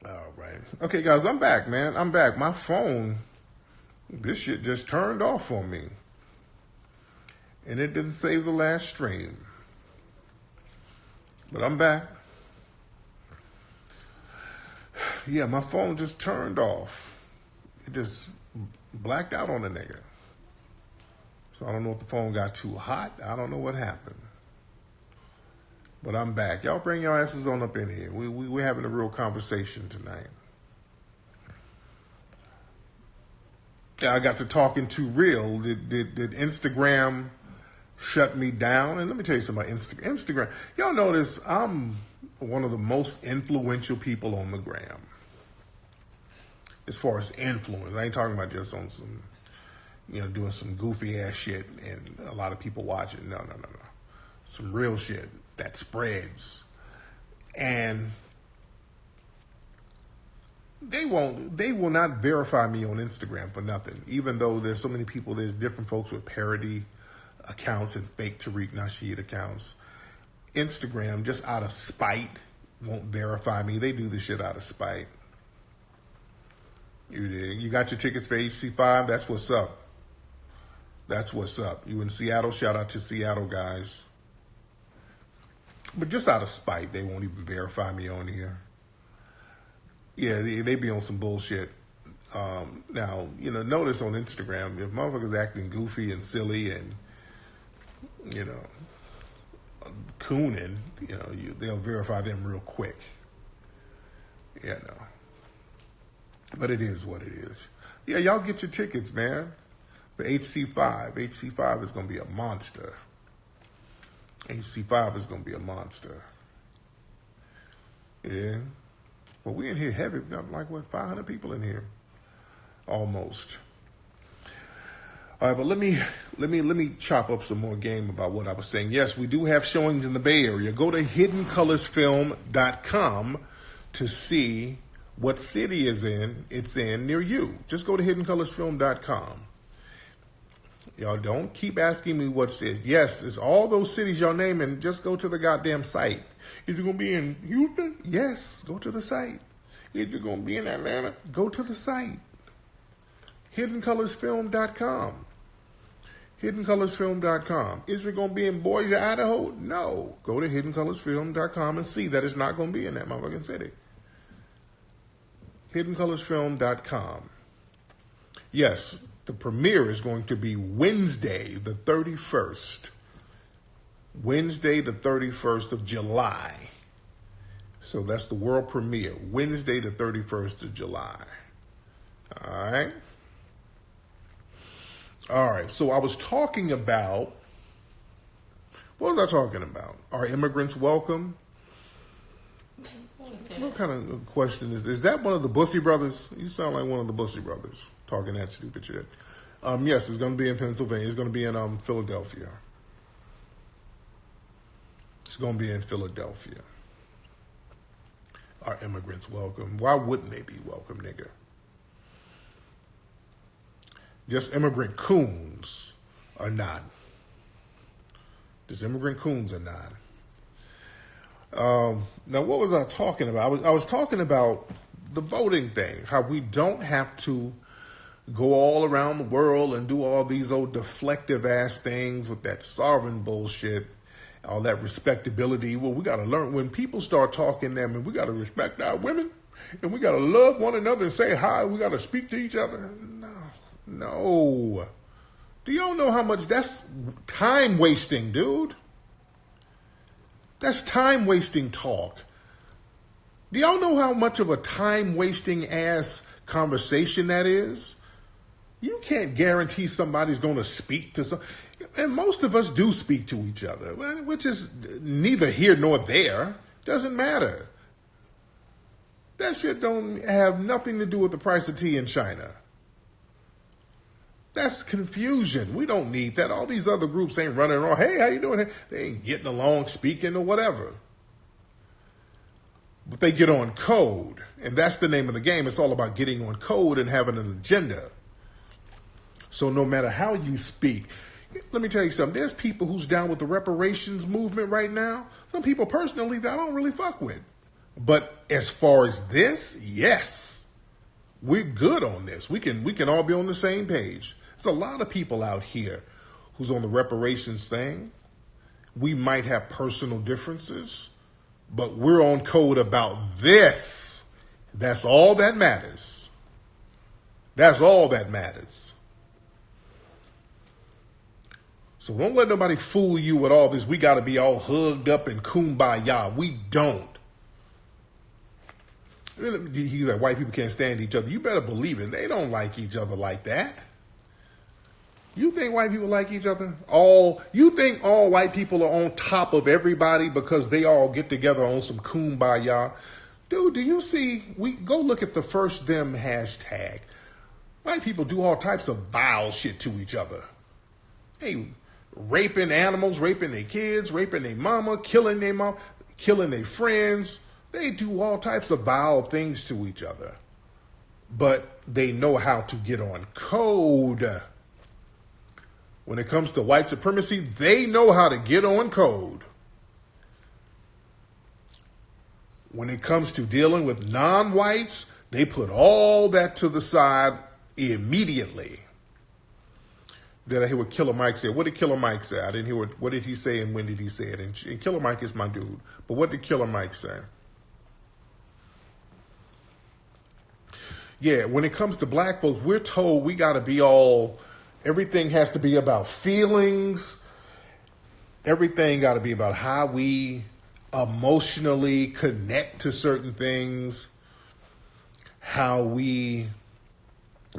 All right. Okay, guys, I'm back, man. I'm back. My phone, this shit just turned off on me. And it didn't save the last stream. But I'm back. Yeah, my phone just turned off. It just blacked out on the nigga. So I don't know if the phone got too hot. I don't know what happened. But I'm back. Y'all bring your asses on up in here. We're having a real conversation tonight. Yeah, I got to talking too real. Did Instagram shut me down? And let me tell you something about Instagram. Y'all notice I'm one of the most influential people on the gram. As far as influence. I ain't talking about just on some, doing some goofy ass shit and a lot of people watching. No. Some real shit that spreads. And they will not verify me on Instagram for nothing. Even though there's so many people, there's different folks with parody accounts and fake Tariq Nasheed accounts. Instagram, just out of spite, won't verify me. They do this shit out of spite. You got your tickets for HC5? That's what's up. That's what's up. You in Seattle? Shout out to Seattle, guys. But just out of spite, they won't even verify me on here. Yeah, they be on some bullshit. Now, notice on Instagram, if motherfuckers acting goofy and silly and, cooning, they'll verify them real quick. But it is what it is. Yeah, y'all get your tickets, man. For HC5. HC5 is going to be a monster. HC5 is going to be a monster. Yeah. Well, we in here heavy. We got 500 people in here. Almost. All right, but let me chop up some more game about what I was saying. Yes, we do have showings in the Bay Area. Go to hiddencolorsfilm.com to see what city it's in near you. Just go to hiddencolorsfilm.com. Y'all don't keep asking me what city. Yes, it's all those cities y'all naming. Just go to the goddamn site. Is you going to be in Houston? Yes, go to the site. Is you going to be in Atlanta? Go to the site. hiddencolorsfilm.com. hiddencolorsfilm.com. Is it going to be in Boise, Idaho? No. Go to hiddencolorsfilm.com and see that it's not going to be in that motherfucking city. hiddencolorsfilm.com. Yes, the premiere is going to be Wednesday, the 31st. Wednesday, the 31st of July. So that's the world premiere. Wednesday, the 31st of July. All right. All right. So I was talking about, what was I talking about? Are immigrants welcome? What kind of question is this? Is that one of the Bussy brothers? You sound like one of the Bussy brothers talking that stupid shit. Yes, it's going to be in Pennsylvania. It's going to be in Philadelphia. It's going to be in Philadelphia. Are immigrants welcome? Why wouldn't they be welcome, nigga? Just immigrant coons are not. Just immigrant coons are not. Now, what was I talking about? I was talking about the voting thing, how we don't have to go all around the world and do all these old deflective ass things with that sovereign bullshit, all that respectability. Well, we got to learn when people start talking them, and we got to respect our women, and we got to love one another and say hi. We got to speak to each other. No. Do y'all know how much that's time wasting, dude? That's time wasting talk. Do y'all know how much of a time wasting ass conversation that is? You can't guarantee somebody's going to speak to some, and most of us do speak to each other, which is neither here nor there. Doesn't matter. That shit don't have nothing to do with the price of tea in China. That's confusion. We don't need that. All these other groups ain't running around, hey, how you doing? They ain't getting along, speaking, or whatever. But they get on code, and that's the name of the game. It's all about getting on code and having an agenda. So no matter how you speak, let me tell you something. There's people who's down with the reparations movement right now. Some people personally that I don't really fuck with. But as far as this, yes, we're good on this. We can all be on the same page. There's a lot of people out here who's on the reparations thing. We might have personal differences, but we're on code about this. That's all that matters. That's all that matters. So don't let nobody fool you with all this. We got to be all hugged up and kumbaya. We don't. He's like, white people can't stand each other. You better believe it. They don't like each other like that. You think white people like each other? You think all white people are on top of everybody because they all get together on some kumbaya? Dude, do you see? Go look at the first them hashtag. White people do all types of vile shit to each other. Hey, raping animals, raping their kids, raping their mama, killing their mom, killing their friends. They do all types of vile things to each other. But they know how to get on code. When it comes to white supremacy, they know how to get on code. When it comes to dealing with non-whites, they put all that to the side immediately. Did I hear what Killer Mike said? What did Killer Mike say? I didn't hear what did he say and when did he say it? And Killer Mike is my dude. But what did Killer Mike say? Yeah, when it comes to black folks, we're told we got to be everything has to be about feelings. Everything got to be about how we emotionally connect to certain things. How we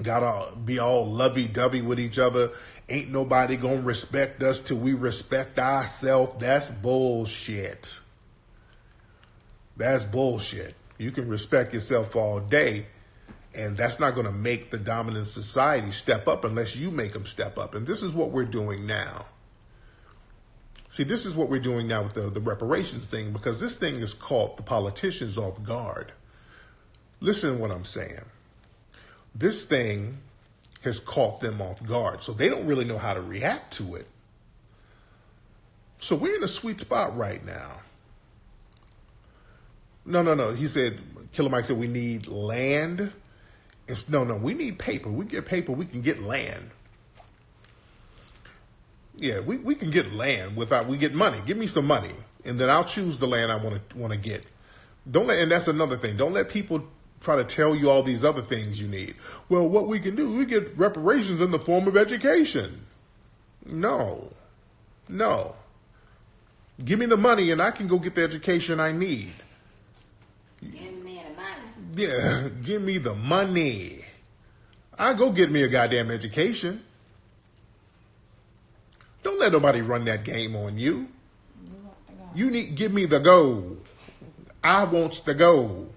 got to be all lovey-dovey with each other. Ain't nobody going to respect us till we respect ourselves. That's bullshit. That's bullshit. You can respect yourself all day. And that's not going to make the dominant society step up unless you make them step up. And this is what we're doing now. See, this is what we're doing now with the reparations thing, because this thing is caught the politicians off guard. Listen to what I'm saying. This thing has caught them off guard, so they don't really know how to react to it. So we're in a sweet spot right now. No. He said, Killer Mike said we need land. No, we need paper. We get paper, we can get land. Yeah, we can get land we get money. Give me some money, and then I'll choose the land I want to get. And that's another thing. Don't let people try to tell you all these other things you need. Well, what we can do, we get reparations in the form of education. No. Give me the money, and I can go get the education I need. Yeah, give me the money. I'll go get me a goddamn education. Don't let nobody run that game on you. Give me the gold. I want the gold.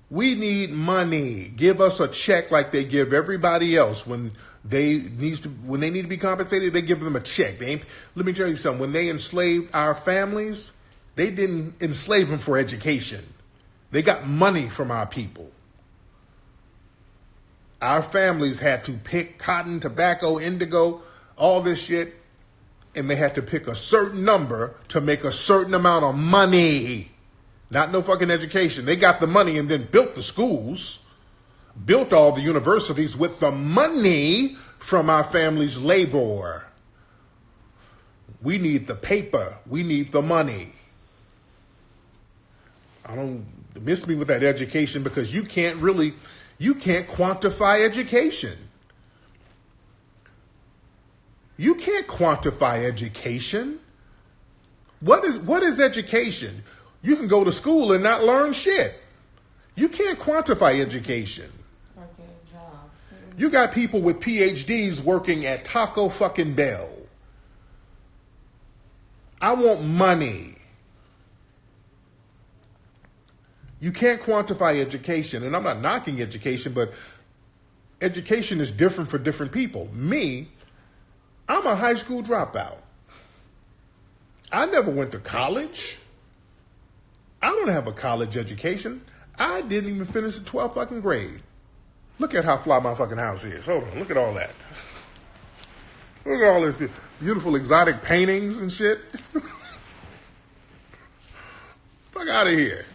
We need money. Give us a check like they give everybody else. When they need to be compensated, they give them a check. Let me tell you something. When they enslaved our families, they didn't enslave them for education. They got money from our people. Our families had to pick cotton, tobacco, indigo, all this shit, and they had to pick a certain number to make a certain amount of money. Not no fucking education. They got the money and then built the schools, built all the universities with the money from our family's labor. We need the paper. We need the money. I don't miss me with that education, because you can't quantify education. You can't quantify education. What is education? You can go to school and not learn shit. You can't quantify education. Or get a job. You got people with PhDs working at Taco fucking Bell. I want money. You can't quantify education, and I'm not knocking education, but education is different for different people. Me, I'm a high school dropout. I never went to college. I don't have a college education. I didn't even finish the 12th fucking grade. Look at how fly my fucking house is. Hold on, look at all that. Look at all this beautiful exotic paintings and shit. Fuck out of here.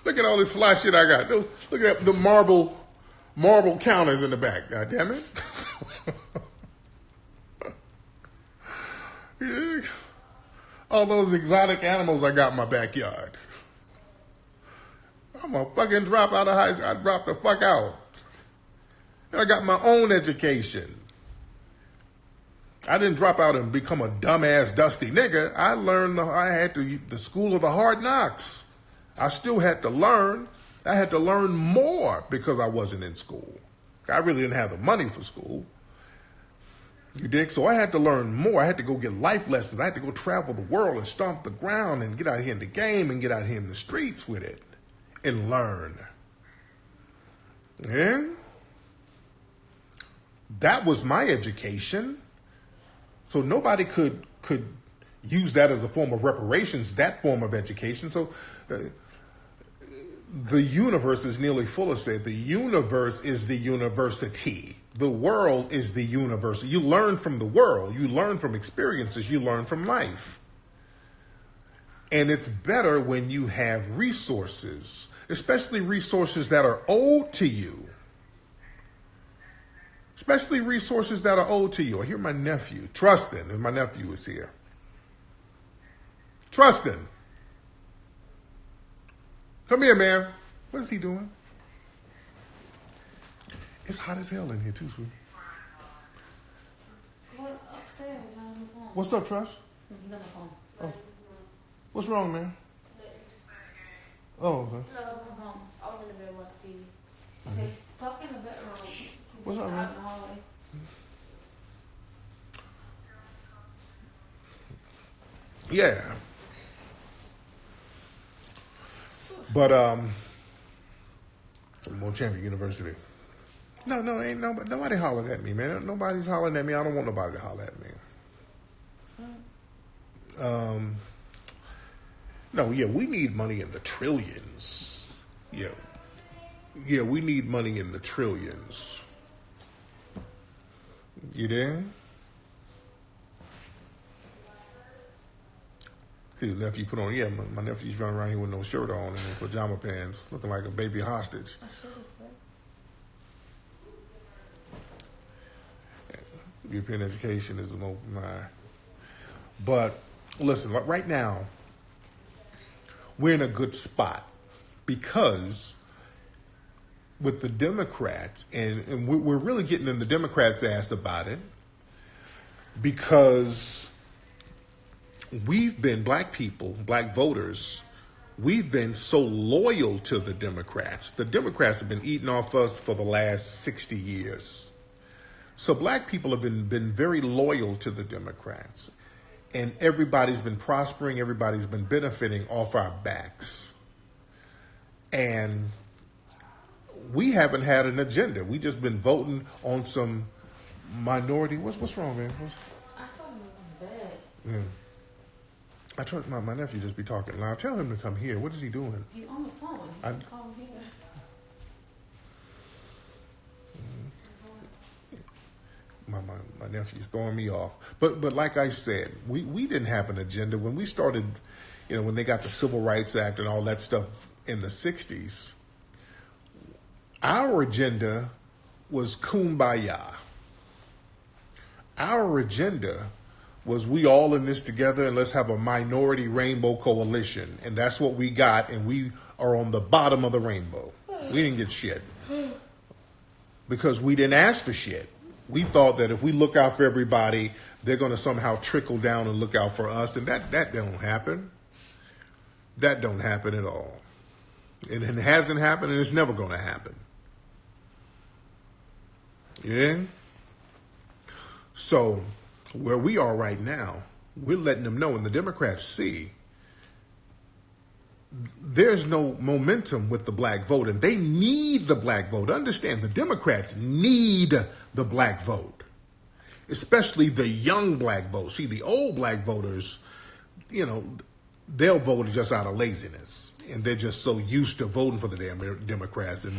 Look at all this fly shit I got. Look at the marble counters in the back. God damn it. All those exotic animals I got in my backyard. I'm gonna fucking drop out of high school. I dropped the fuck out. I got my own education. I didn't drop out and become a dumbass dusty nigga. I learned I had the school of the hard knocks. I still had to learn. I had to learn more because I wasn't in school. I really didn't have the money for school. You dig? So I had to learn more. I had to go get life lessons. I had to go travel the world and stomp the ground and get out here in the game and get out here in the streets with it and learn. And that was my education. So nobody could use that as a form of reparations, that form of education. So the universe, as Neely Fuller said, the universe is the university. The world is the universe. You learn from the world. You learn from experiences. You learn from life. And it's better when you have resources, especially resources that are owed to you. Especially resources that are owed to you. I hear my nephew, Trustin, and my nephew is here. Trustin. Come here, man. What is he doing? It's hot as hell in here, too, sweet. What upstairs on the phone? What's up, Trush? He's on the phone. Oh. What's wrong, man? Oh, okay. No, I was in the bed watching TV. Okay, talk in the bedroom. What's up, man? Yeah. But More Champion University. No, ain't nobody hollering at me, man. Nobody's hollering at me. I don't want nobody to holler at me. No, yeah, we need money in the trillions. Yeah, we need money in the trillions. You there? See, his nephew put on, my nephew's running around here with no shirt on and pajama pants, looking like a baby hostage. European education is the most But listen, right now, we're in a good spot because with the Democrats, and we're really getting in the Democrats' ass about it, because we've been, black people, black voters, we've been so loyal to the Democrats. The Democrats have been eating off us for the last 60 years. So black people have been very loyal to the Democrats. And everybody's been prospering, everybody's been benefiting off our backs. And we haven't had an agenda. We just been voting on some minority. What's wrong, man? I thought he was in bed. Yeah. I trust my nephew just be talking loud. Tell him to come here. What is he doing? He's on the phone. He can call him here. My nephew's throwing me off. But like I said, we didn't have an agenda. When we started, when they got the Civil Rights Act and all that stuff in the 60s, our agenda was kumbaya. Our agenda was we all in this together and let's have a minority rainbow coalition. And that's what we got, and we are on the bottom of the rainbow. We didn't get shit. Because we didn't ask for shit. We thought that if we look out for everybody, they're going to somehow trickle down and look out for us. And that don't happen. That don't happen at all. And it hasn't happened, and it's never going to happen. Yeah? So where we are right now, we're letting them know, and the Democrats see, there's no momentum with the black vote, and they need the black vote. Understand, the Democrats need the black vote, especially the young black vote. See, the old black voters, they'll vote just out of laziness, and they're just so used to voting for the damn Democrats, and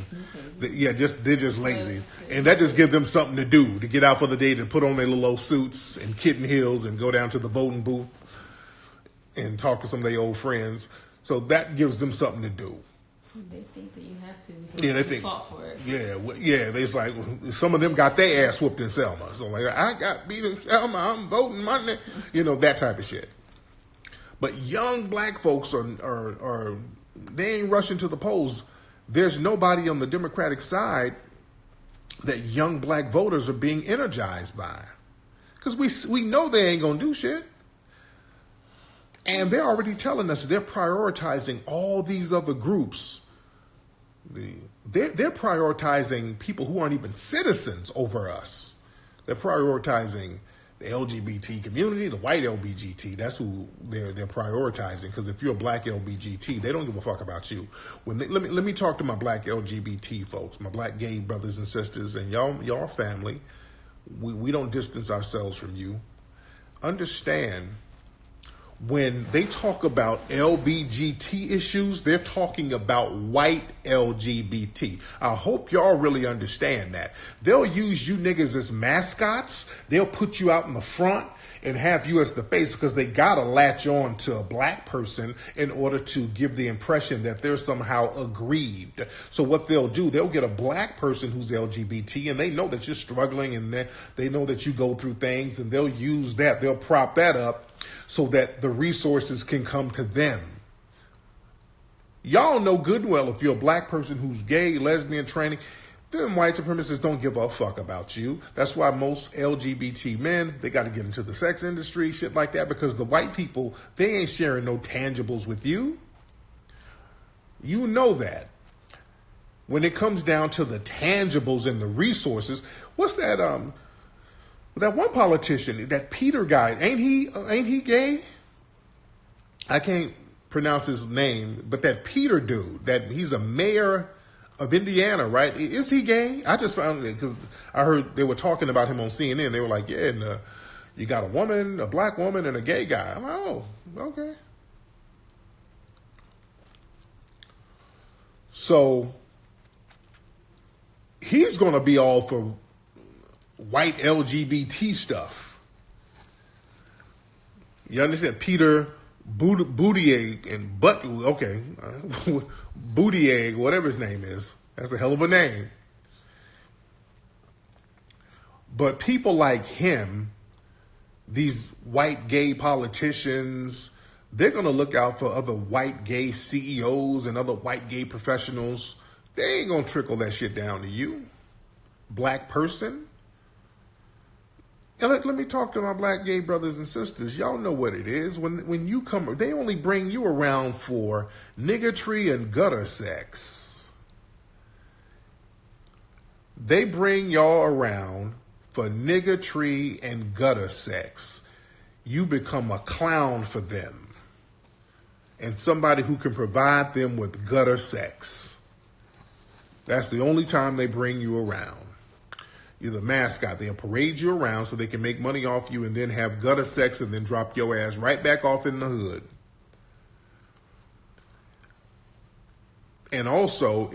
they're just lazy, and that just gives them something to do, to get out for the day, to put on their little old suits and kitten heels and go down to the voting booth and talk to some of their old friends. So that gives them something to do. They think that you have to because Yeah, they you think. fought for it. Yeah. It's like some of them got their ass whooped in Selma. So like, I got beat in Selma. I'm voting Monday. That type of shit. But young black folks are they ain't rushing to the polls. There's nobody on the Democratic side that young black voters are being energized by, because we know they ain't gonna do shit. And they're already telling us they're prioritizing all these other groups. They're prioritizing people who aren't even citizens over us. They're prioritizing the LGBT community, the white LBGT. That's who they're prioritizing. Because if you're a black LBGT, they don't give a fuck about you. Let me talk to my black LGBT folks, my black gay brothers and sisters, and y'all family. We don't distance ourselves from you. Understand, when they talk about LBGT issues, they're talking about white LGBT. I hope y'all really understand that. They'll use you niggas as mascots. They'll put you out in the front and have you as the face because they gotta latch on to a black person in order to give the impression that they're somehow aggrieved. So what they'll do, they'll get a black person who's LGBT and they know that you're struggling and they know that you go through things, and they'll use that. They'll prop that up so that the resources can come to them. Y'all know good and well if you're a black person who's gay, lesbian, tranny, then white supremacists don't give a fuck about you. That's why most LGBT men, they got to get into the sex industry, shit like that, because the white people, they ain't sharing no tangibles with you. You know that. When it comes down to the tangibles and the resources, what's that one politician, that Peter guy, ain't he gay? I can't pronounce his name, but that Peter dude, that he's a mayor of Indiana, right? Is he gay? I just found it because I heard they were talking about him on CNN. They were like, yeah, and you got a woman, a black woman, and a gay guy. I'm like, oh, okay. So he's going to be all for white LGBT stuff. You understand? Peter Buttigieg and Buttigieg, whatever his name is. That's a hell of a name. But people like him, these white gay politicians, they're going to look out for other white gay CEOs and other white gay professionals. They ain't going to trickle that shit down to you, black person. And let me talk to my black gay brothers and sisters. Y'all know what it is. When you come, they only bring you around for niggatry and gutter sex. They bring y'all around for niggatry and gutter sex. You become a clown for them. And somebody who can provide them with gutter sex. That's the only time they bring you around. You're the mascot. They'll parade you around so they can make money off you and then have gutter sex and then drop your ass right back off in the hood. And also,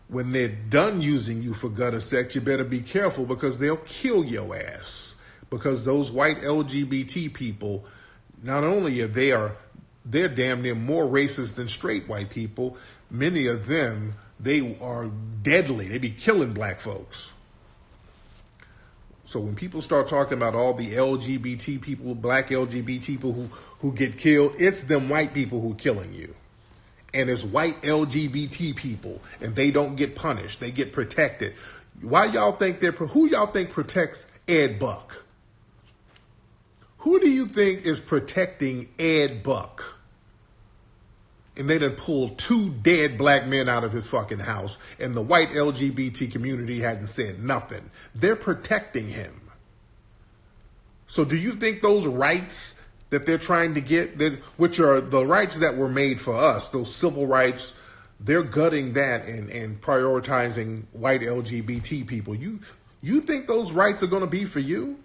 when they're done using you for gutter sex, you better be careful because they'll kill your ass. Because those white LGBT people, not only they're damn near more racist than straight white people, many of them, they are deadly. They be killing black folks. So when people start talking about all the LGBT people, black LGBT people who get killed, it's them white people who are killing you. And it's white LGBT people, and they don't get punished. They get protected. Who y'all think protects Ed Buck? Who do you think is protecting Ed Buck? And they done pulled 2 dead black men out of his fucking house, and the white LGBT community hadn't said nothing. They're protecting him. So do you think those rights that they're trying to get, which are the rights that were made for us, those civil rights, they're gutting that and prioritizing white LGBT people? You think those rights are going to be for you?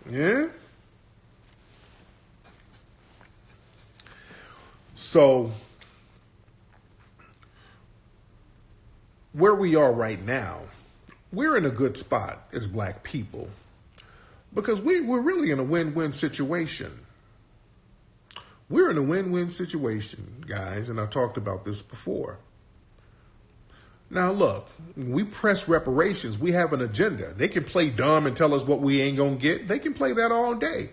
Yeah? So, where we are right now, we're in a good spot as black people. Because we're really in a win-win situation. We're in a win-win situation, guys, and I talked about this before. Now, look, when we press reparations, we have an agenda. They can play dumb and tell us what we ain't going to get. They can play that all day.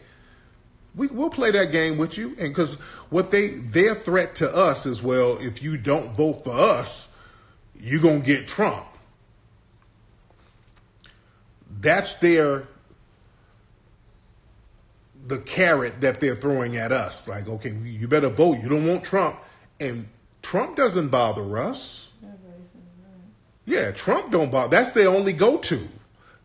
We'll play that game with you. And because their threat to us is, well, if you don't vote for us, you're going to get Trump. That's the carrot that they're throwing at us. Like, okay, you better vote. You don't want Trump. And Trump doesn't bother us. Yeah, Trump don't bother. That's their only go-to.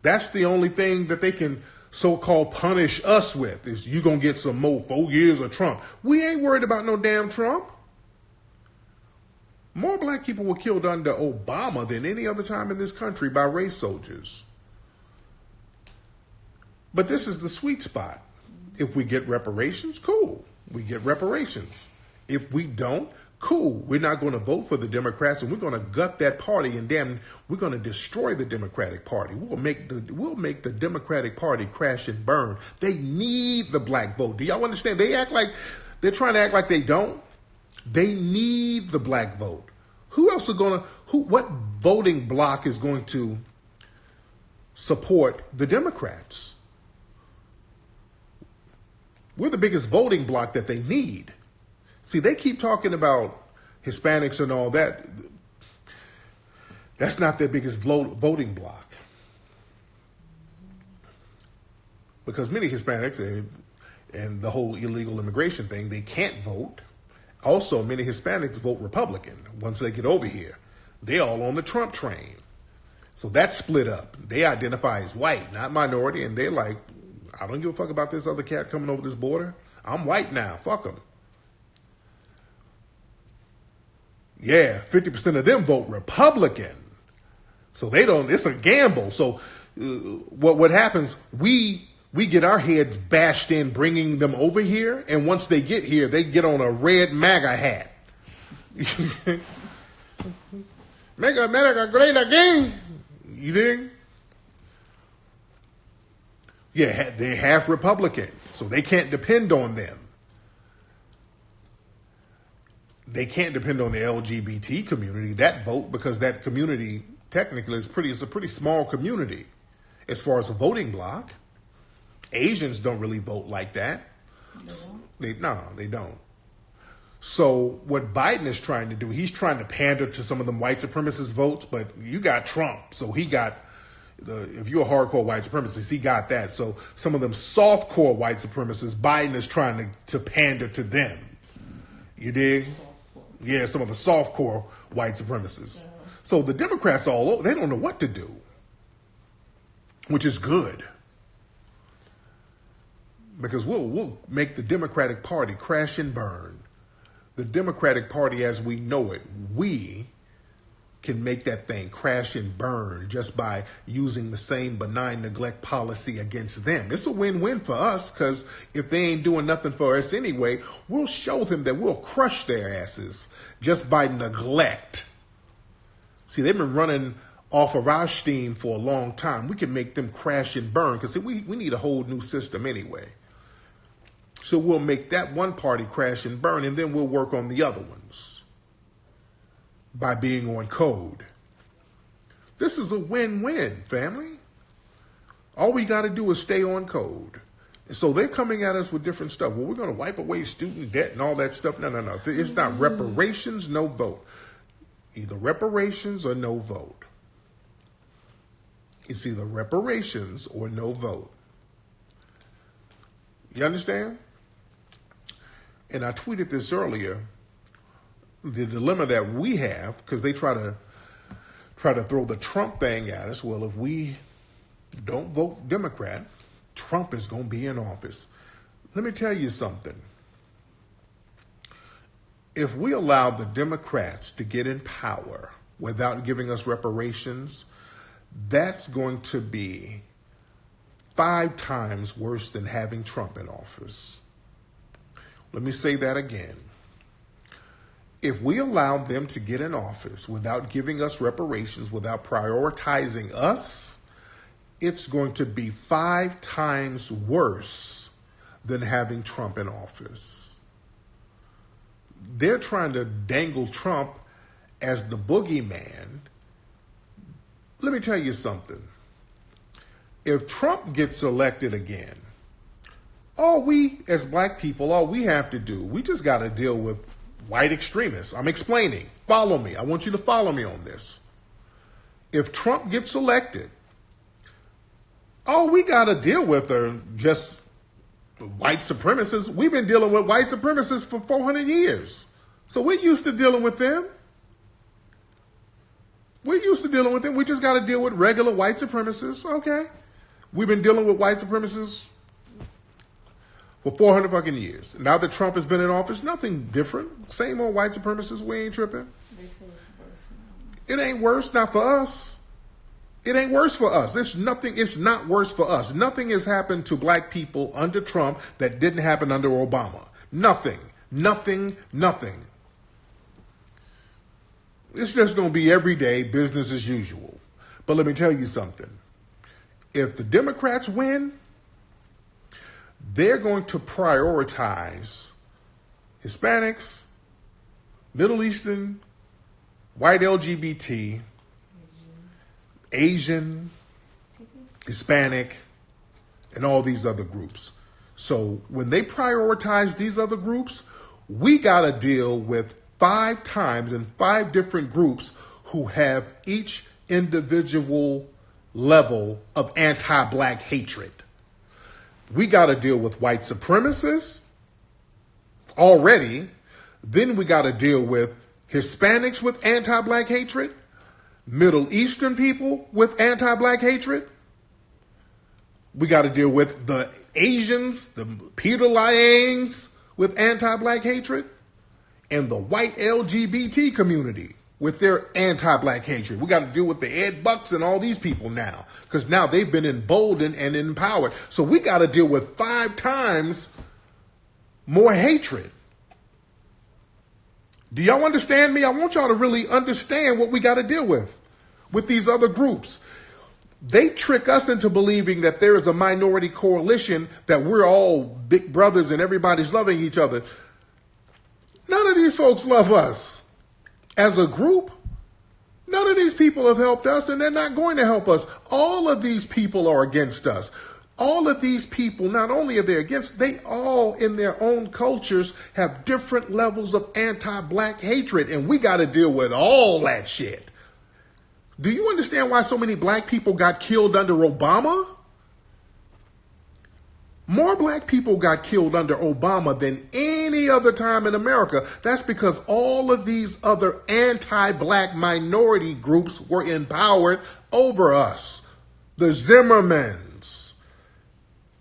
That's the only thing that they can so-called punish us with is you going to get some more 4 years of Trump. We ain't worried about no damn Trump. More black people were killed under Obama than any other time in this country by race soldiers. But this is the sweet spot. If we get reparations, cool. We get reparations. If we don't, cool. We're not going to vote for the Democrats, and we're going to gut that party, and then we're going to destroy the Democratic Party. We'll make the Democratic Party crash and burn. They need the black vote. Do y'all understand? They're trying to act like they don't. They need the black vote. What voting bloc is going to support the Democrats? We're the biggest voting bloc that they need. See, they keep talking about Hispanics and all that. That's not their biggest voting bloc. Because many Hispanics and the whole illegal immigration thing, they can't vote. Also, many Hispanics vote Republican once they get over here. They're all on the Trump train. So that's split up. They identify as white, not minority, and they're like, I don't give a fuck about this other cat coming over this border. I'm white now. Fuck them. Yeah, 50% of them vote Republican. So they don't, it's a gamble. So what happens, we get our heads bashed in bringing them over here. And once they get here, they get on a red MAGA hat. Make America great again. You dig? Yeah, they're half Republican. So they can't depend on them. They can't depend on the LGBT community, that vote, because that community technically is a pretty small community as far as a voting bloc. Asians don't really vote like that. No. They don't. So what Biden is trying to do, he's trying to pander to some of them white supremacist votes, but you got Trump, so he got if you're a hardcore white supremacist, he got that. So some of them softcore white supremacists, Biden is trying to pander to them. You dig? Yeah, some of the softcore white supremacists. So the Democrats all over, they don't know what to do, which is good. Because we'll make the Democratic Party crash and burn. The Democratic Party as we know it, we can make that thing crash and burn just by using the same benign neglect policy against them. It's a win-win for us because if they ain't doing nothing for us anyway, we'll show them that we'll crush their asses just by neglect. See, they've been running off of our steam for a long time. We can make them crash and burn because we need a whole new system anyway. So we'll make that one party crash and burn, and then we'll work on the other ones by being on code. This is a win-win, family. All we got to do is stay on code. So they're coming at us with different stuff. Well, we're going to wipe away student debt and all that stuff. No. It's not reparations, no vote. Either reparations or no vote. It's either reparations or no vote. You understand? And I tweeted this earlier. The dilemma that we have, because they try to throw the Trump thing at us. Well, if we don't vote Democrat, Trump is going to be in office. Let me tell you something. If we allow the Democrats to get in power without giving us reparations, that's going to be 5 times worse than having Trump in office. Let me say that again. If we allow them to get in office without giving us reparations, without prioritizing us, it's going to be 5 times worse than having Trump in office. They're trying to dangle Trump as the boogeyman. Let me tell you something. If Trump gets elected again, all we as black people, all we have to do, we just got to deal with white extremists. I'm explaining. Follow me. I want you to follow me on this. If Trump gets elected, all we got to deal with are just white supremacists. We've been dealing with white supremacists for 400 years. So we're used to dealing with them. We're used to dealing with them. We just got to deal with regular white supremacists. Okay. We've been dealing with white supremacists for 400 fucking years. Now that Trump has been in office, nothing different. Same old white supremacists. We ain't tripping. It ain't worse. Not for us. It ain't worse for us. It's not worse for us. Nothing has happened to black people under Trump that didn't happen under Obama. Nothing. It's just going to be everyday business as usual. But let me tell you something. If the Democrats win, they're going to prioritize Hispanics, Middle Eastern, white LGBT, Asian, Hispanic, and all these other groups. So when they prioritize these other groups, we got to deal with 5 times in 5 different groups who have each individual level of anti-black hatred. We got to deal with white supremacists already. Then we got to deal with Hispanics with anti-black hatred, Middle Eastern people with anti-black hatred. We got to deal with the Asians, the Peter Liangs with anti-black hatred, and the white LGBT community with their anti-black hatred. We got to deal with the Ed Bucks and all these people now, because now they've been emboldened and empowered. So we got to deal with 5 times more hatred. Do y'all understand me? I want y'all to really understand what we got to deal with these other groups. They trick us into believing that there is a minority coalition, that we're all big brothers and everybody's loving each other. None of these folks love us. As a group, none of these people have helped us, and they're not going to help us. All of these people are against us. All of these people, not only are they against, they all in their own cultures have different levels of anti-black hatred, and we got to deal with all that shit. Do you understand why so many black people got killed under Obama? More black people got killed under Obama than any other time in America. That's because all of these other anti-black minority groups were empowered over us. The Zimmermans,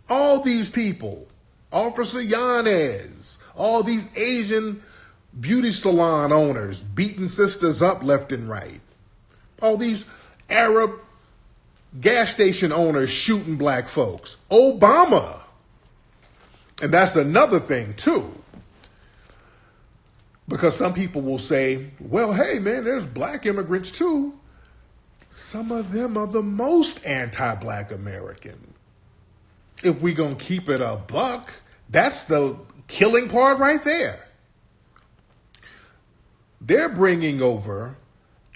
all these people, Officer Yanez, all these Asian beauty salon owners beating sisters up left and right. All these Arab gas station owners shooting black folks. Obama. And that's another thing, too. Because some people will say, well, hey, man, there's black immigrants, too. Some of them are the most anti-black American. If we're going to keep it a buck, that's the killing part right there. They're bringing over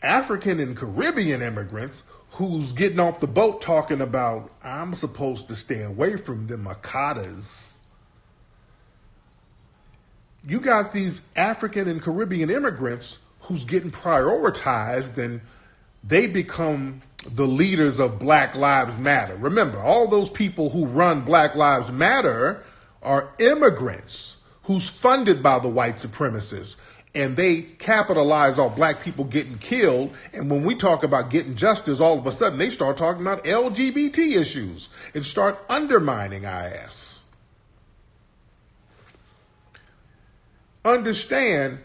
African and Caribbean immigrants who's getting off the boat talking about, I'm supposed to stay away from the Makadas. You got these African and Caribbean immigrants who's getting prioritized, and they become the leaders of Black Lives Matter. Remember, all those people who run Black Lives Matter are immigrants who's funded by the white supremacists, and they capitalize on black people getting killed. And when we talk about getting justice, all of a sudden they start talking about LGBT issues and start undermining our ass. Understand,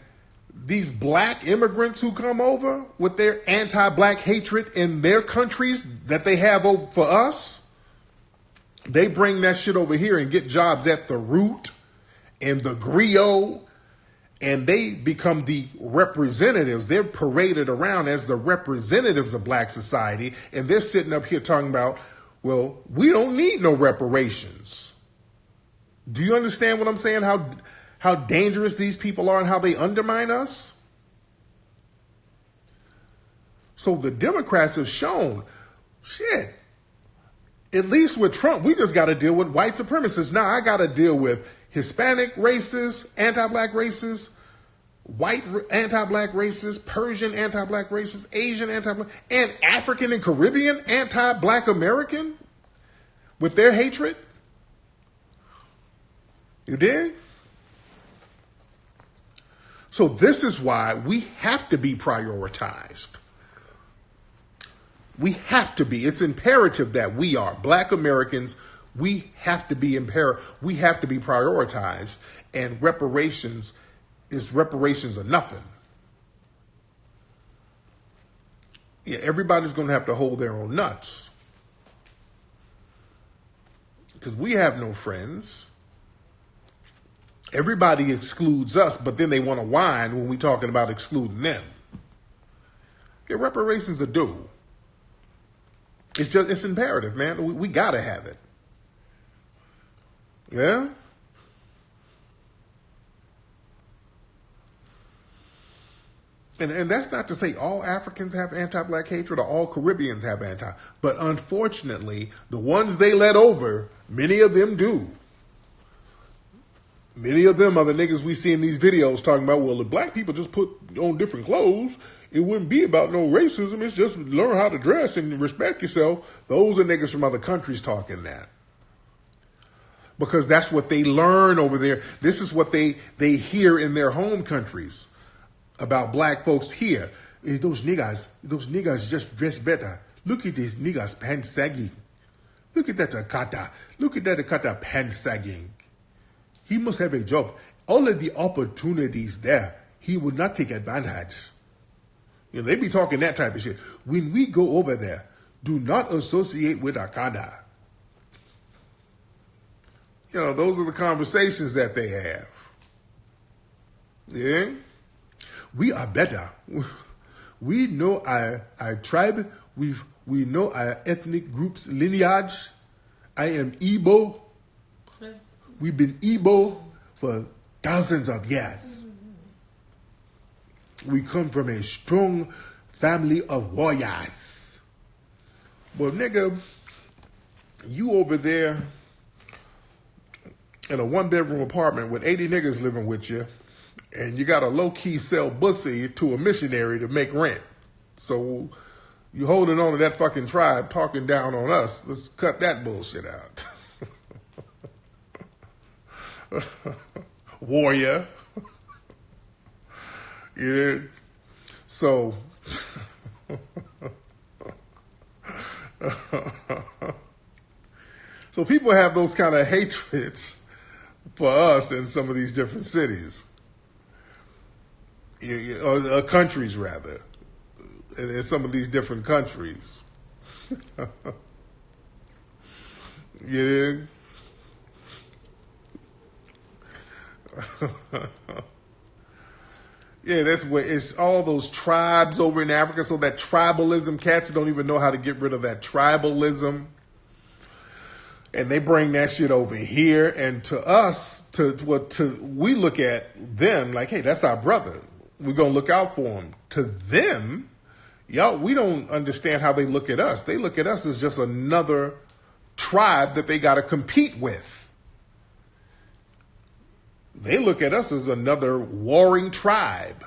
these black immigrants who come over with their anti-black hatred in their countries that they have over for us, they bring that shit over here and get jobs at the Root and the Griot, and they become the representatives. They're paraded around as the representatives of black society, and they're sitting up here talking about, Well, we don't need no reparations. Do you understand what I'm saying? How dangerous these people are and how they undermine us? So the Democrats have shown, shit, at least with Trump, we just got to deal with white supremacists. Now I got to deal with Hispanic racists, anti-black racists, white anti-black racists, Persian anti-black racists, Asian anti-black, and African and Caribbean anti-black American with their hatred. You did? So this is why we have to be prioritized. We have to be. It's imperative that we are black Americans. We have to be we have to be prioritized. And reparations are nothing. Yeah, everybody's going to have to hold their own nuts. Because we have no friends. Everybody excludes us, but then they want to whine when we're talking about excluding them. Yeah, reparations are due. It's imperative, man. We got to have it. Yeah? And that's not to say all Africans have anti-black hatred or all Caribbeans have but unfortunately, the ones they let over, many of them do. Many of them are the niggas we see in these videos talking about, well, if black people just put on different clothes, it wouldn't be about no racism. It's just learn how to dress and respect yourself. Those are niggas from other countries talking that. Because that's what they learn over there. This is what they hear in their home countries about black folks here. Those niggas just dress better. Look at these niggas pants sagging. Look at that Akata. Look at that Akata pants sagging. He must have a job. All of the opportunities there, he would not take advantage. You know, they be talking that type of shit. When we go over there, do not associate with Akada. You know, those are the conversations that they have. Yeah? We are better. We know our tribe. We know our ethnic group's lineage. I am Igbo. We've been Igbo for thousands of years. We come from a strong family of warriors. Well, nigga, you over there in a one-bedroom apartment with 80 niggas living with you, and you got a low-key sell pussy to a missionary to make rent. So you holding on to that fucking tribe talking down on us. Let's cut that bullshit out. Warrior. Yeah. So so people have those kind of hatreds for us in some of these different cities. Or countries, rather. In some of these different countries. Yeah. Yeah, that's what it's all those tribes over in Africa. So that tribalism, cats don't even know how to get rid of that tribalism. And they bring that shit over here. And to us, we look at them like, hey, that's our brother. We're going to look out for him. To them, y'all, we don't understand how they look at us. They look at us as just another tribe that they got to compete with. They look at us as another warring tribe.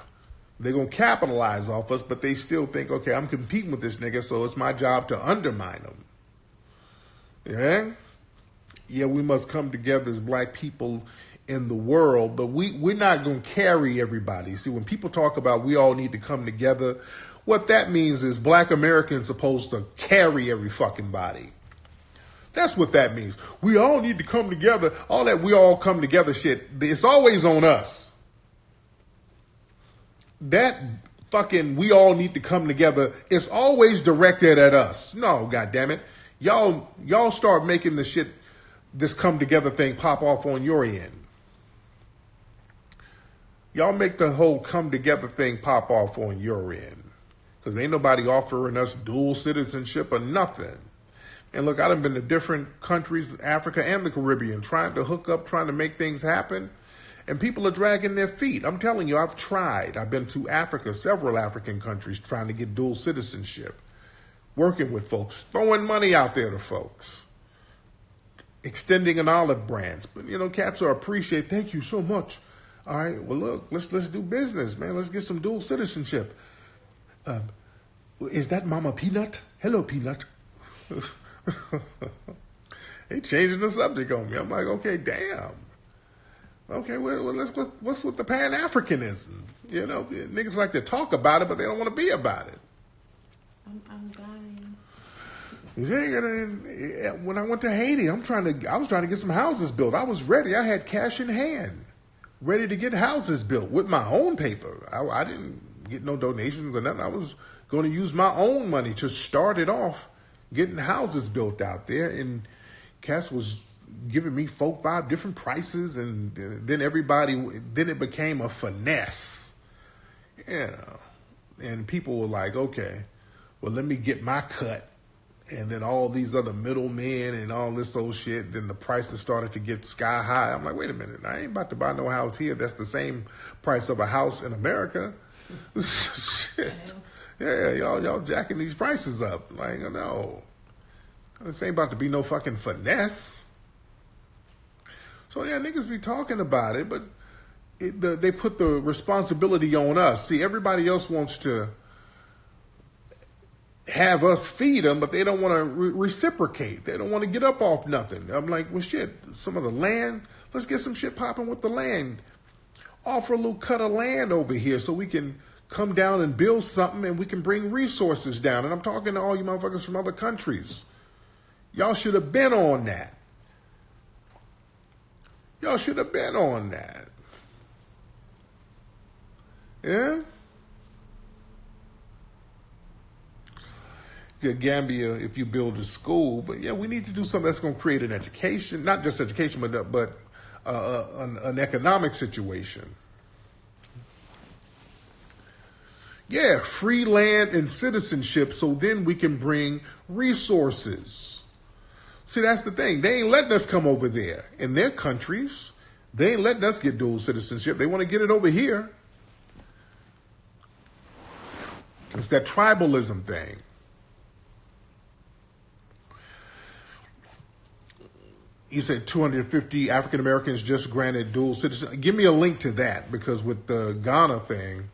They're going to capitalize off us, but they still think, okay, I'm competing with this nigga, so it's my job to undermine him. Yeah? Yeah, we must come together as black people in the world, but we're not going to carry everybody. See, when people talk about we all need to come together, what that means is black Americans supposed to carry every fucking body. That's what that means. We all need to come together. All that we all come together shit, it's always on us. That fucking we all need to come together, it's always directed at us. No, goddammit. Y'all start making the shit, this come together thing pop off on your end. Y'all make the whole come together thing pop off on your end. Because ain't nobody offering us dual citizenship or nothing. And look, I've been to different countries, Africa and the Caribbean, trying to hook up, trying to make things happen. And people are dragging their feet. I'm telling you, I've tried. I've been to Africa, several African countries, trying to get dual citizenship, working with folks, throwing money out there to folks, extending an olive branch. But, cats are appreciate. Thank you so much. All right, well, look, let's do business, man. Let's get some dual citizenship. Is that Mama Peanut? Hello, Peanut. They changing the subject on me. I'm like, okay, damn. Okay, well, what's with the Pan-Africanism? Niggas like to talk about it, but they don't want to be about it. I'm dying. When I went to Haiti, I was trying to get some houses built. I was ready. I had cash in hand, ready to get houses built with my own paper. I didn't get no donations or nothing. I was going to use my own money to start it off, getting houses built out there. And Cass was giving me 4-5 different prices, and then it became a finesse, and people were like, okay, well, let me get my cut, and then all these other middlemen and all this old shit, then the prices started to get sky high. I'm like, wait a minute, I ain't about to buy no house here that's the same price of a house in America. Shit. Yeah, y'all jacking these prices up. Like, no, this ain't about to be no fucking finesse. So, yeah, niggas be talking about it, but they put the responsibility on us. See, everybody else wants to have us feed them, but they don't want to reciprocate. They don't want to get up off nothing. I'm like, well, shit, some of the land, let's get some shit popping with the land. Offer a little cut of land over here so we can come down and build something and we can bring resources down. And I'm talking to all you motherfuckers from other countries. Y'all should have been on that. Y'all should have been on that. Yeah? Gambia, if you build a school, but yeah, we need to do something that's going to create an education, not just education, but an economic situation. Yeah, free land and citizenship, so then we can bring resources. See, that's the thing. They ain't letting us come over there. In their countries, they ain't letting us get dual citizenship. They want to get it over here. It's that tribalism thing. You said 250 African Americans just granted dual citizenship. Give me a link to that, because with the Ghana thing,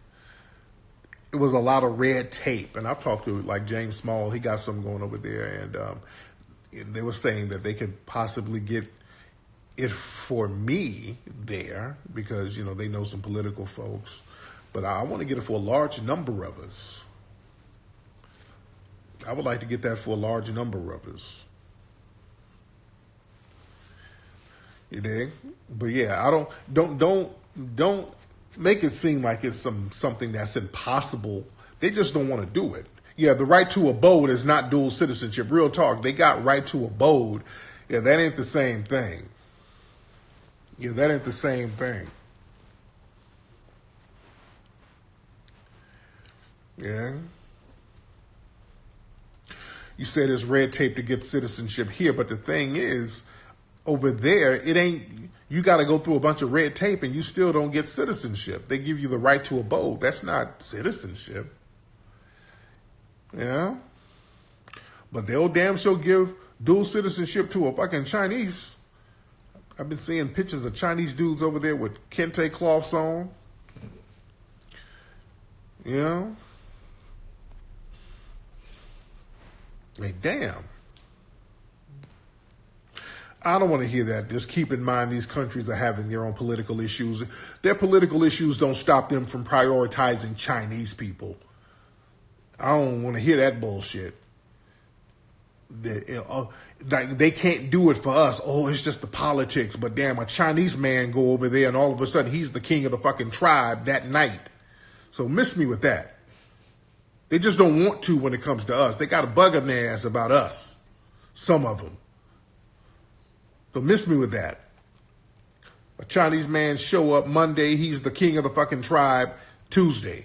it was a lot of red tape. And I've talked to like James Small. He got something going over there, and they were saying that they could possibly get it for me there because, they know some political folks. But I want to get it for a large number of us. I would like to get that for a large number of us. You dig? But yeah, I don't make it seem like it's something that's impossible. They just don't want to do it. Yeah, the right to abode is not dual citizenship. Real talk. They got right to abode. Yeah, that ain't the same thing. Yeah, that ain't the same thing. Yeah. You say there's red tape to get citizenship here, but the thing is, over there, it ain't, you got to go through a bunch of red tape and you still don't get citizenship. They give you the right to abode. That's not citizenship. Yeah. But they'll damn sure give dual citizenship to a fucking Chinese. I've been seeing pictures of Chinese dudes over there with kente cloths on. You know? Like, damn. I don't want to hear that. Just keep in mind these countries are having their own political issues. Their political issues don't stop them from prioritizing Chinese people. I don't want to hear that bullshit. They can't do it for us. Oh, it's just the politics. But damn, a Chinese man go over there and all of a sudden he's the king of the fucking tribe that night. So miss me with that. They just don't want to when it comes to us. They got a bug in their ass about us. Some of them. So miss me with that. A Chinese man show up Monday, he's the king of the fucking tribe Tuesday.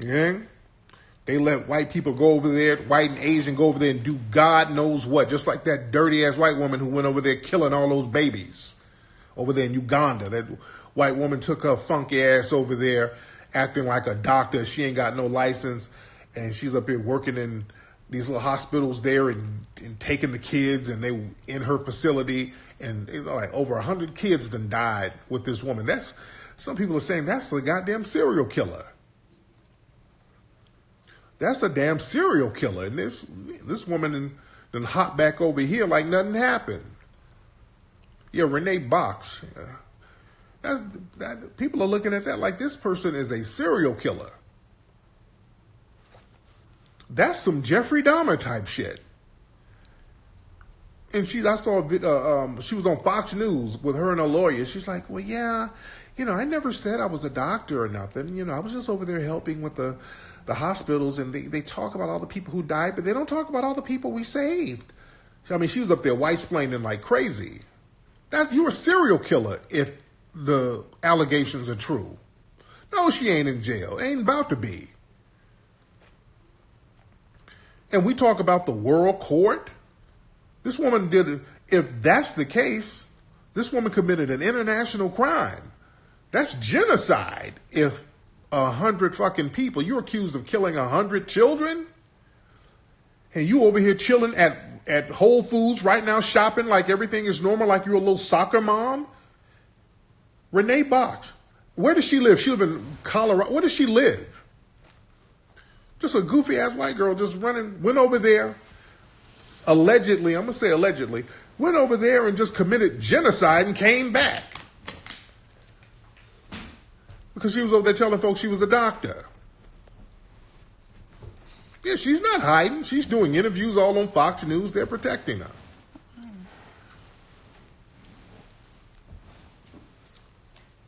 Yeah? They let white people go over there, white and Asian go over there and do God knows what. Just like that dirty ass white woman who went over there killing all those babies over there in Uganda. That white woman took her funky ass over there acting like a doctor. She ain't got no license. And she's up here working in these little hospitals there and taking the kids, and they in her facility. And it's like over 100 kids done died with this woman. That's, some people are saying that's a goddamn serial killer. That's a damn serial killer. And this woman then hop back over here like nothing happened. Yeah, Renee Box. People are looking at that like this person is a serial killer. That's some Jeffrey Dahmer type shit. And I saw a video, she was on Fox News with her and a lawyer. She's like, well, yeah, I never said I was a doctor or nothing. I was just over there helping with the hospitals, and they talk about all the people who died, but they don't talk about all the people we saved. I mean, she was up there white-splaining like crazy. You're a serial killer if the allegations are true. No, she ain't in jail. Ain't about to be. And we talk about the world court. This woman if that's the case, this woman committed an international crime. That's genocide. If 100 fucking people, you're accused of killing 100 children, and you over here chilling at Whole Foods right now shopping like everything is normal, like you're a little soccer mom. Renee Box, where does she live? She live in Colorado. Where does she live? Just a goofy ass white girl just went over there, allegedly, I'm going to say allegedly, went over there and just committed genocide and came back. Because she was over there telling folks she was a doctor. Yeah, she's not hiding. She's doing interviews all on Fox News. They're protecting her.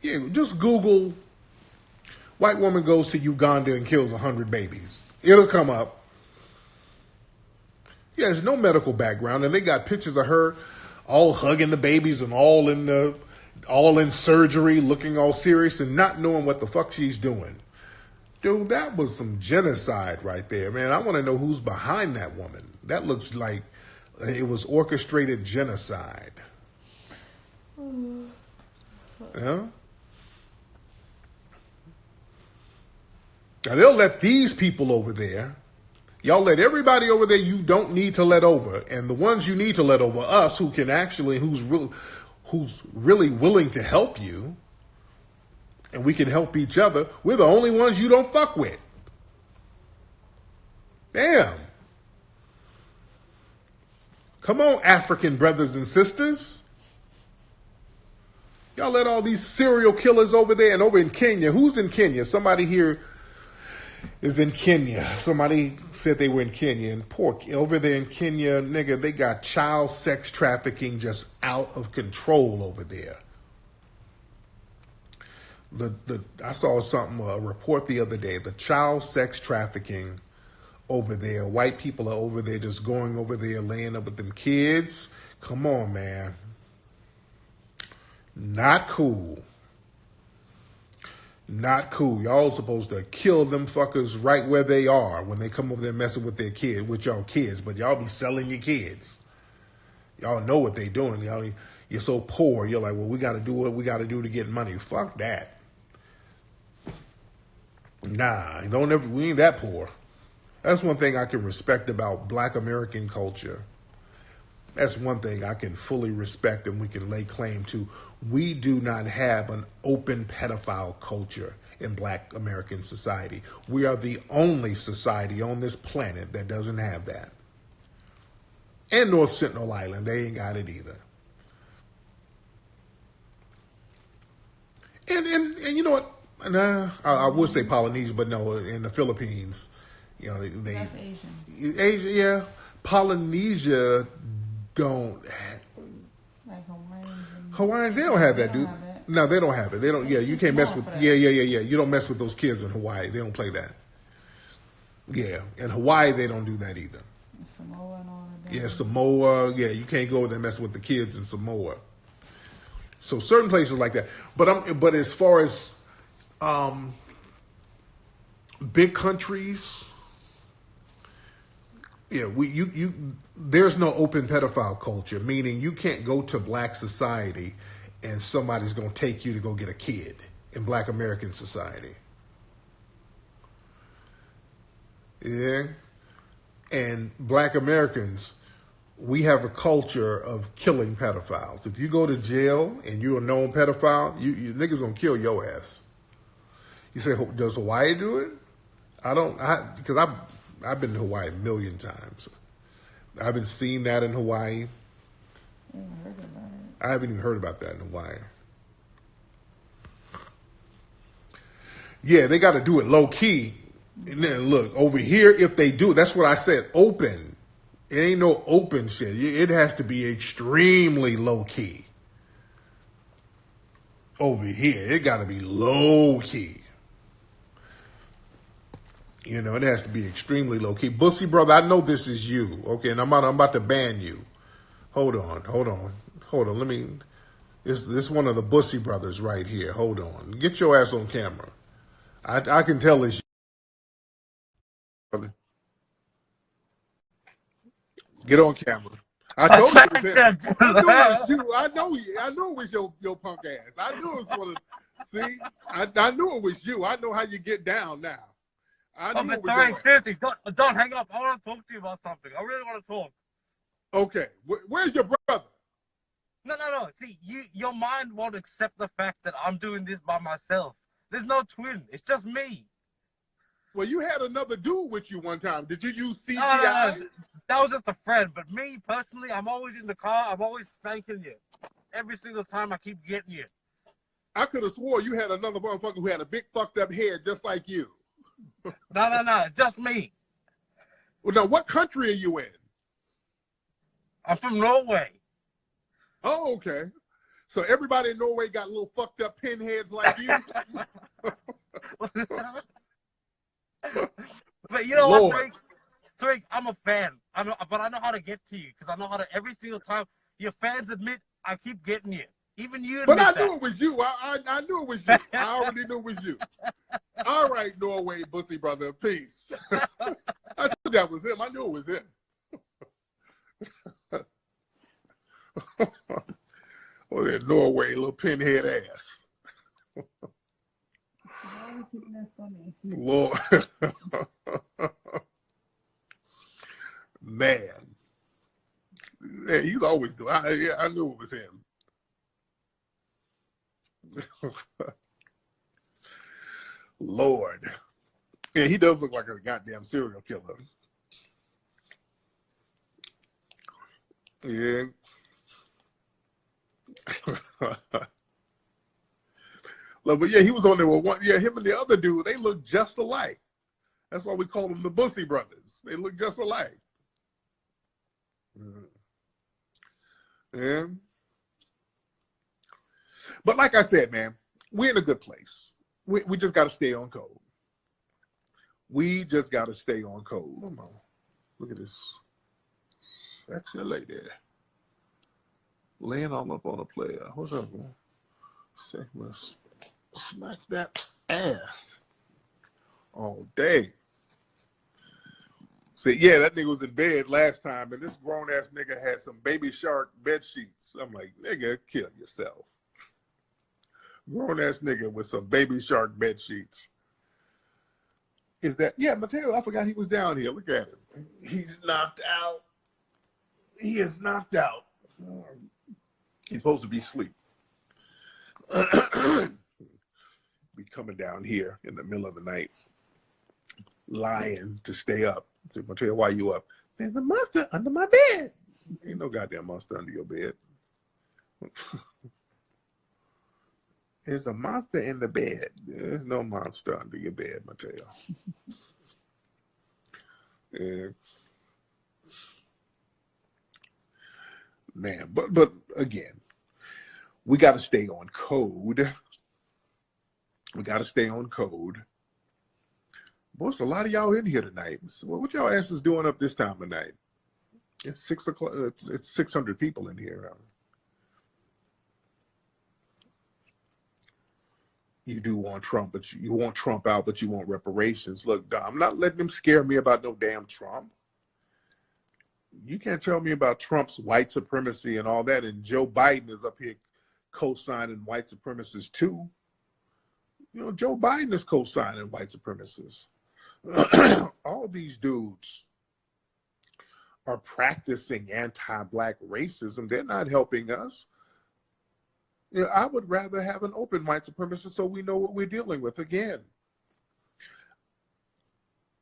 Yeah, just Google white woman goes to Uganda and kills 100 babies. It'll come up. Yeah, there's no medical background, and they got pictures of her all hugging the babies and all in surgery, looking all serious and not knowing what the fuck she's doing. Dude, that was some genocide right there, man. I want to know who's behind that woman. That looks like it was orchestrated genocide. Yeah? Now, they'll let these people over there, y'all let everybody over there you don't need to let over. And the ones you need to let over, us, who can actually, who's really willing to help you, and we can help each other, we're the only ones you don't fuck with. Damn. Come on, African brothers and sisters. Y'all let all these serial killers over there and over in Kenya. Who's in Kenya? Somebody here is in Kenya. Somebody said they were in Kenya. And over there in Kenya, nigga, they got child sex trafficking just out of control over there. I saw a report the other day. The child sex trafficking over there. White people are over there just going over there, laying up with them kids. Come on, man. Not cool. Not cool. Y'all supposed to kill them fuckers right where they are when they come over there messing with with y'all kids. But y'all be selling your kids. Y'all know what they doing. You're so poor. You're like, well, we got to do what we got to do to get money. Fuck that. Nah, we ain't that poor. That's one thing I can respect about Black American culture. That's one thing I can fully respect and we can lay claim to. We do not have an open pedophile culture in Black American society. We are the only society on this planet that doesn't have that. And North Sentinel Island, they ain't got it either. And you know what? I would say Polynesia, but no, in the Philippines, That's Asian. Asia, yeah. Polynesia don't. Like Hawaiians, they don't have that, dude. No, they don't have it. They don't. Yeah, you can't mess with. Yeah. You don't mess with those kids in Hawaii. They don't play that. Yeah, in Hawaii they don't do that either. Samoa and all that. Yeah, Samoa. Yeah, you can't go over there messing with the kids in Samoa. So certain places like that. But as far as big countries, Yeah, there's no open pedophile culture, meaning you can't go to black society and somebody's going to take you to go get a kid in black American society. Yeah. And black Americans, we have a culture of killing pedophiles. If you go to jail and you're a known pedophile, you niggas going to kill your ass. You say, does Hawaii do it? Because I've been to Hawaii a million times. I haven't seen that in Hawaii. I haven't even heard about that in Hawaii. Yeah, they got to do it low key. And then look, over here, if they do, that's what I said, open. It ain't no open shit. It has to be extremely low key. Over here, it got to be low key. You know, it has to be extremely low key. Bussy brother, I know this is you. Okay, and I'm about to ban you. Hold on. Let me. This one of the Bussy brothers right here. Hold on. Get your ass on camera. I can tell it's you. Brother. Get on camera. I told you it was him. I knew it was you. I know it was your punk ass. I knew it was one of. See, I knew it was you. I know how you get down now. But Tariq, seriously, don't hang up. I want to talk to you about something. I really want to talk. Okay, where's your brother? No. See, your mind won't accept the fact that I'm doing this by myself. There's no twin. It's just me. Well, you had another dude with you one time. Did you use CGI? No. That was just a friend. But me, personally, I'm always in the car. I'm always spanking you. Every single time I keep getting you. I could have swore you had another motherfucker who had a big fucked up head just like you. No. Just me. Well, now, what country are you in? I'm from Norway. Oh, okay. So everybody in Norway got little fucked up pinheads like you? But you know what, Tariq, I'm a fan. But I know how to get to you because I know how to. Every single time your fans admit I keep getting you. Even you admit that. But I knew it was you. I knew it was you. I already knew it was you. All right, Norway, Bussy brother, peace. I knew that was him. I knew it was him. Oh, that Norway, little pinhead ass. Lord. Man. Yeah, he's always doing. I knew it was him. Lord. Yeah, he does look like a goddamn serial killer. Yeah. But yeah, he was on there with one. Yeah, him and the other dude, they look just alike. That's why we call them the Bussy brothers. They look just alike. Yeah. But like I said, man, we're in a good place. We just got to stay on code. We just got to stay on code. Come on. Look at this sexy lady laying all up on a player. What's up, man? Smack that ass all day. See, yeah, that nigga was in bed last time, and this grown ass nigga had some Baby Shark bed sheets. I'm like, nigga, kill yourself. Grown ass nigga with some Baby Shark bed sheets. Is that, yeah, Mateo, I forgot he was down here. Look at him. He's knocked out. He is knocked out. He's supposed to be asleep. Be coming down here in the middle of the night, lying to stay up. I said, Mateo, why you up? There's a monster under my bed. Ain't no goddamn monster under your bed. There's a monster in the bed. There's no monster under your bed, Mateo. Yeah. Man, but again, we got to stay on code. We got to stay on code. Boy, it's a lot of y'all in here tonight. So what y'all asses doing up this time of night? It's 6 o'clock. It's 600 people in here. You do want Trump, but you want Trump out, but you want reparations. Look, I'm not letting them scare me about no damn Trump. You can't tell me about Trump's white supremacy and all that, and Joe Biden is up here co-signing white supremacists too. You know, Joe Biden is co-signing white supremacists. All these dudes are practicing anti-black racism. They're not helping us. You know, I would rather have an open white supremacist so we know what we're dealing with. Again,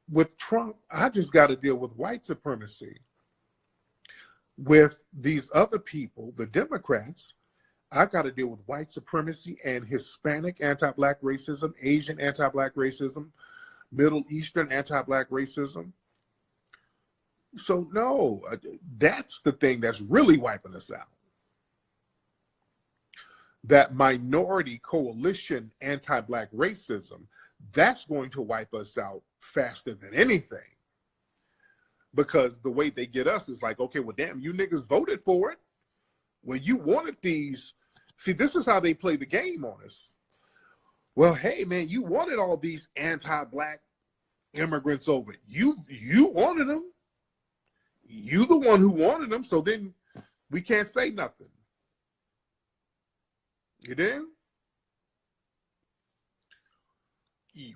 with Trump, I just got to deal with white supremacy. With these other people, the Democrats, I got to deal with white supremacy and Hispanic anti-black racism, Asian anti-black racism, Middle Eastern anti-black racism. So no, that's the thing that's really wiping us out. That minority coalition anti-black racism, that's going to wipe us out faster than anything. Because the way they get us is like, okay, well, damn, you niggas voted for it. Well, you wanted these. See, this is how they play the game on us. Well, hey, man, you wanted all these anti-black immigrants over. You wanted them. You the one who wanted them, so then we can't say nothing. You did?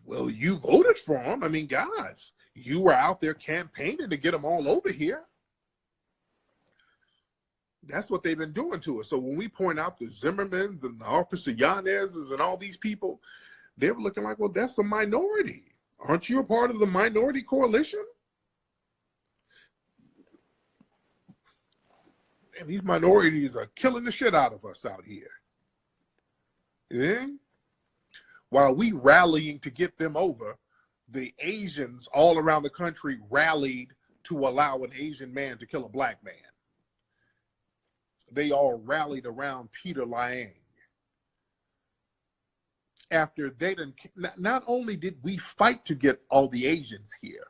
Well, you voted for them. I mean, guys, you were out there campaigning to get them all over here. That's what they've been doing to us. So when we point out the Zimmermans and the Officer Yanez's and all these people, they were looking like, well, that's a minority. Aren't you a part of the minority coalition? And these minorities are killing the shit out of us out here. Yeah? While we rallying to get them over, the Asians all around the country rallied to allow an Asian man to kill a black man. They all rallied around Peter Liang. After they didn't, not only did we fight to get all the Asians here,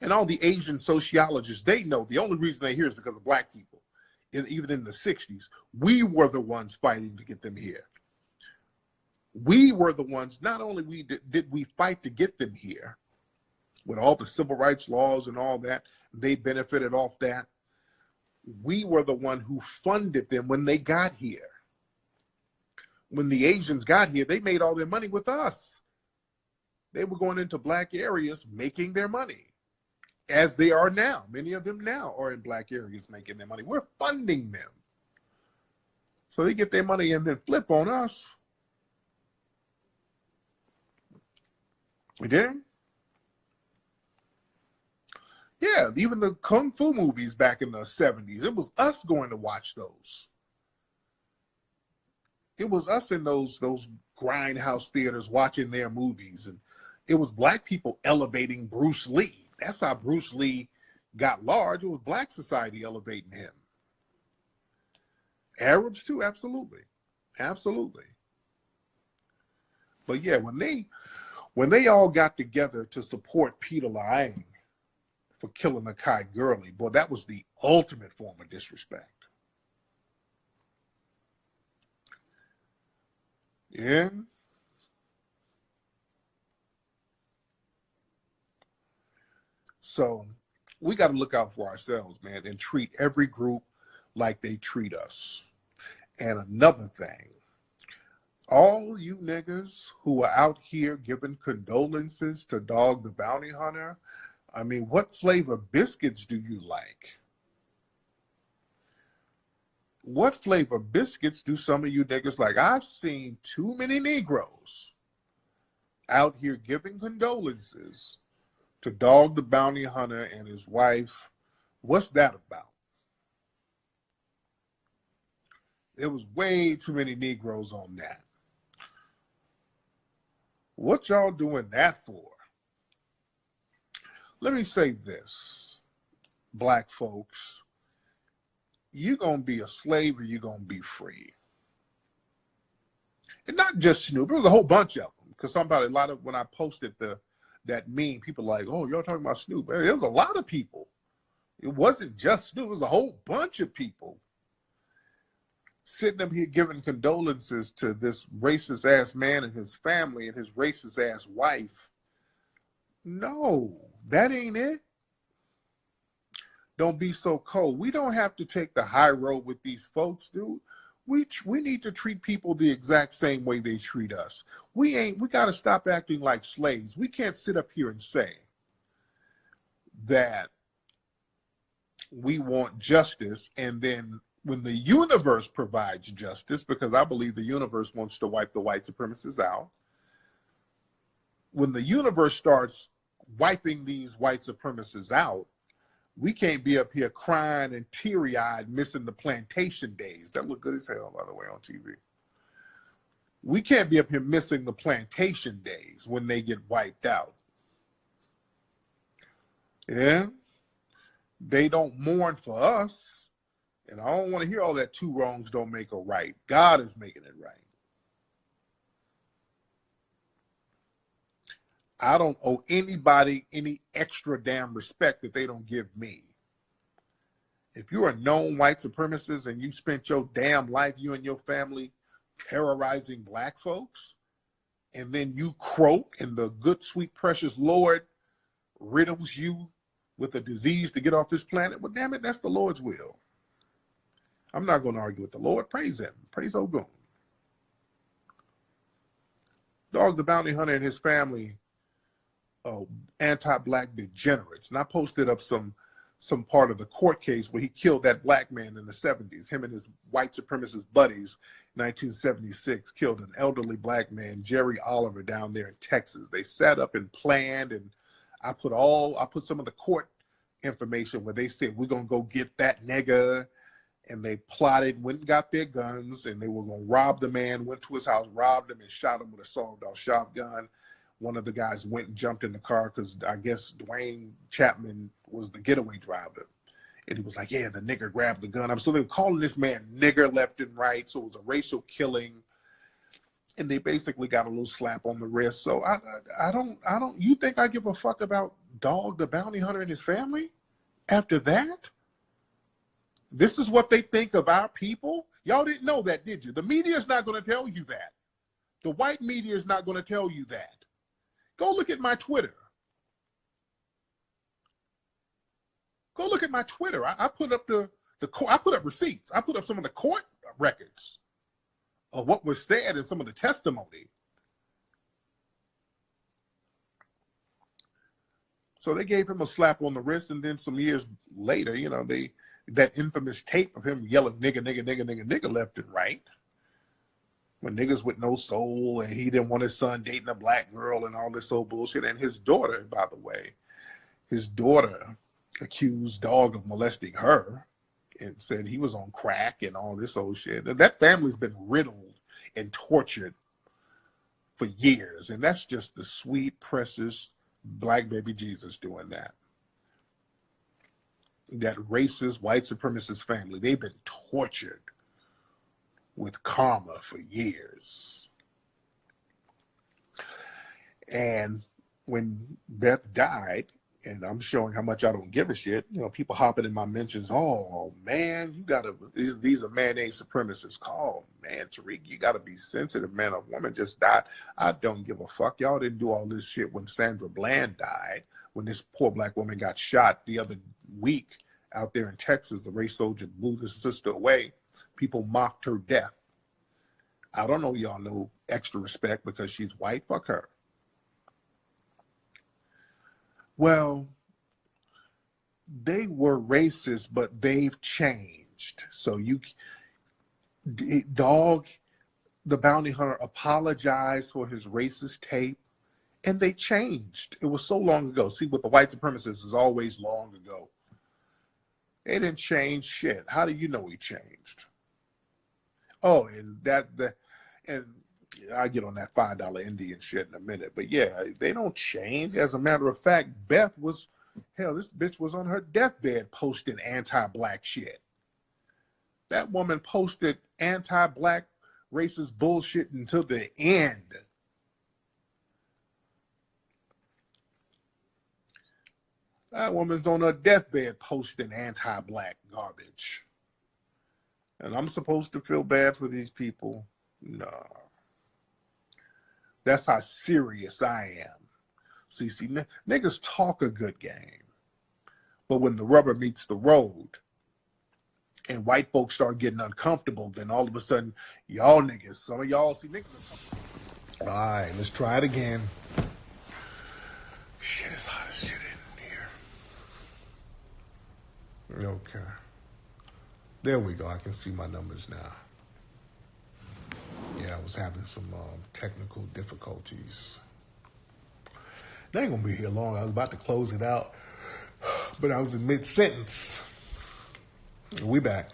and all the Asian sociologists, they know the only reason they're here is because of black people. Even in the 60s, we were the ones fighting to get them here. We were the ones, not only did we fight to get them here, with all the civil rights laws and all that, they benefited off that. We were the one who funded them when they got here. When the Asians got here, they made all their money with us. They were going into black areas making their money, as they are now. Many of them now are in black areas making their money. We're funding them. So they get their money and then flip on us. We did? Yeah, even the Kung Fu movies back in the 70s, it was us going to watch those. It was us in those grindhouse theaters watching their movies. And it was black people elevating Bruce Lee. That's how Bruce Lee got large. It was black society elevating him. Arabs too, absolutely. Absolutely. But yeah, when they all got together to support Peter Liang for killing Akai Gurley, boy, that was the ultimate form of disrespect. Yeah. So we got to look out for ourselves, man, and treat every group like they treat us. And another thing, all you niggas who are out here giving condolences to Dog the Bounty Hunter, I mean, what flavor biscuits do you like? What flavor biscuits do some of you niggas like? I've seen too many Negroes out here giving condolences to Dog the Bounty Hunter and his wife. What's that about? There was way too many Negroes on that. What y'all doing that for? Let me say this, black folks. You're going to be a slave or you're going to be free. And not just Snoop. There was a whole bunch of them. Because when I posted that meme, people like, oh, y'all talking about Snoop. There was a lot of people. It wasn't just Snoop. It was a whole bunch of people sitting up here giving condolences to this racist ass man and his family and his racist ass wife. No, that ain't it. Don't be so cold. We don't have to take the high road with these folks, dude. We need to treat people the exact same way they treat us. We got to stop acting like slaves. We can't sit up here and say that we want justice, and then when the universe provides justice, because I believe the universe wants to wipe the white supremacists out, when the universe starts wiping these white supremacists out, we can't be up here crying and teary-eyed missing the plantation days. That look good as hell, by the way, on TV. We can't be up here missing the plantation days when they get wiped out. Yeah? They don't mourn for us. And I don't want to hear all that two wrongs don't make a right. God is making it right. I don't owe anybody any extra damn respect that they don't give me. If you're a known white supremacist and you spent your damn life, you and your family, terrorizing black folks, and then you croak and the good, sweet, precious Lord riddles you with a disease to get off this planet, well, damn it, that's the Lord's will. I'm not going to argue with the Lord. Praise him. Praise Ogun. Dog the Bounty Hunter and his family, anti-black degenerates. And I posted up some part of the court case where he killed that black man in the 70s. Him and his white supremacist buddies, 1976, killed an elderly black man, Jerry Oliver, down there in Texas. They sat up and planned, and I put some of the court information where they said, we're going to go get that nigga. And they plotted, went and got their guns, and they were going to rob the man, went to his house, robbed him, and shot him with a sawed-off shotgun. One of the guys went and jumped in the car because I guess Dwayne Chapman was the getaway driver. And he was like, yeah, the nigger grabbed the gun. So they were calling this man nigger left and right. So it was a racial killing. And they basically got a little slap on the wrist. So I don't, you think I give a fuck about Dog the Bounty Hunter and his family after that? This is what they think of our people? Y'all didn't know that, did you? The media is not going to tell you that. The white media is not going to tell you that. Go look at my Twitter. Go look at my Twitter. I put up I put up receipts. I put up some of the court records of what was said and some of the testimony. So they gave him a slap on the wrist, and then some years later, you know, that infamous tape of him yelling nigga, nigga, nigga, nigga, nigga left and right. When niggas with no soul, and he didn't want his son dating a black girl and all this old bullshit. And his daughter, by the way, accused Dog of molesting her and said he was on crack and all this old shit. And that family's been riddled and tortured for years. And that's just the sweet, precious black baby Jesus doing that. That racist, white supremacist family, they've been tortured with karma for years. And when Beth died, and I'm showing how much I don't give a shit, you know, people hopping in my mentions, oh man, these are man-made supremacists. Oh man, Tariq, you gotta be sensitive, man. A woman just died. I don't give a fuck. Y'all didn't do all this shit when Sandra Bland died, when this poor black woman got shot the other week out there in Texas. A race soldier blew his sister away. People mocked her death. I don't know y'all know extra respect because she's white. Fuck her. Well, they were racist, but they've changed. So Dog, the Bounty Hunter, apologized for his racist tape, and they changed. It was so long ago. See, with the white supremacists, is always long ago. They didn't change shit. How do you know he changed? Oh, and I get on that $5 Indian shit in a minute. But yeah, they don't change. As a matter of fact, Beth was, hell, this bitch was on her deathbed posting anti-black shit. That woman posted anti-black racist bullshit until the end. That woman's on her deathbed posting anti-black garbage. And I'm supposed to feel bad for these people? No. That's how serious I am. See, niggas talk a good game. But when the rubber meets the road and white folks start getting uncomfortable, then all of a sudden, y'all niggas, some of y'all see niggas. All right, let's try it again. Shit is hot as shit in here. Okay. There we go. I can see my numbers now. Yeah, I was having some technical difficulties. They ain't gonna be here long. I was about to close it out, but I was in mid-sentence. We back.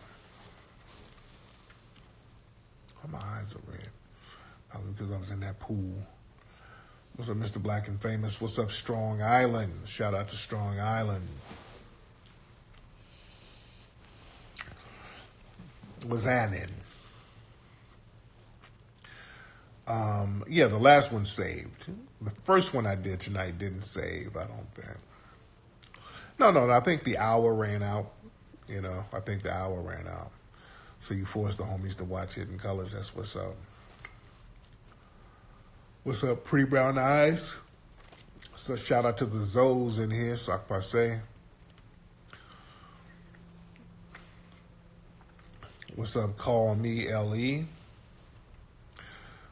Oh, my eyes are red. Probably because I was in that pool. What's up, Mr. Black and Famous? What's up, Strong Island? Shout out to Strong Island. Was that in? Yeah, the last one saved. The first one I did tonight didn't save, I don't think. No, I think the hour ran out. You know, I think the hour ran out. So you forced the homies to watch Hidden Colors. That's what's up. What's up, Pretty Brown Eyes? So shout out to the Zoes in here, Sac Passe. What's up, Call Me LE?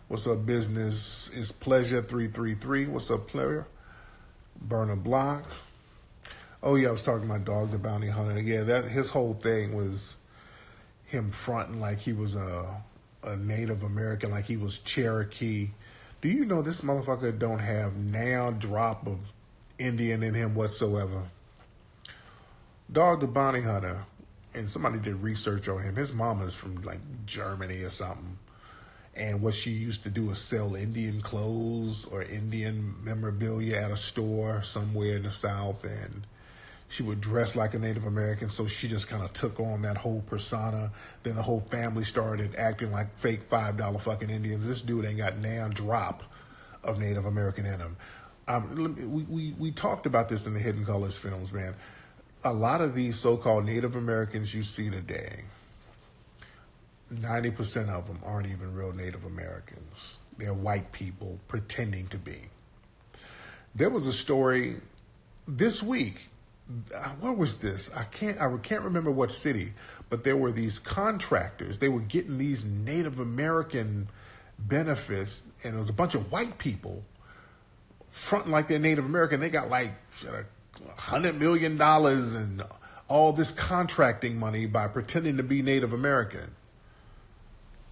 What's up, Business is Pleasure 333? What's up, player? Burner Block. Oh yeah, I was talking about Dog the Bounty Hunter. Yeah, that his whole thing was him fronting like he was a Native American, like he was Cherokee. Do you know this motherfucker don't have now drop of Indian in him whatsoever? Dog the Bounty Hunter, and somebody did research on him. His mama's from like Germany or something. And what she used to do is sell Indian clothes or Indian memorabilia at a store somewhere in the South. And she would dress like a Native American. So she just kind of took on that whole persona. Then the whole family started acting like fake $5 fucking Indians. This dude ain't got nan drop of Native American in him. We talked about this in the Hidden Colors films, man. A lot of these so-called Native Americans you see today, 90% of them aren't even real Native Americans. They're white people pretending to be. There was a story this week. What was this? I can't remember what city, but there were these contractors. They were getting these Native American benefits, and it was a bunch of white people fronting like they're Native American. They got like $100 million and all this contracting money by pretending to be Native American.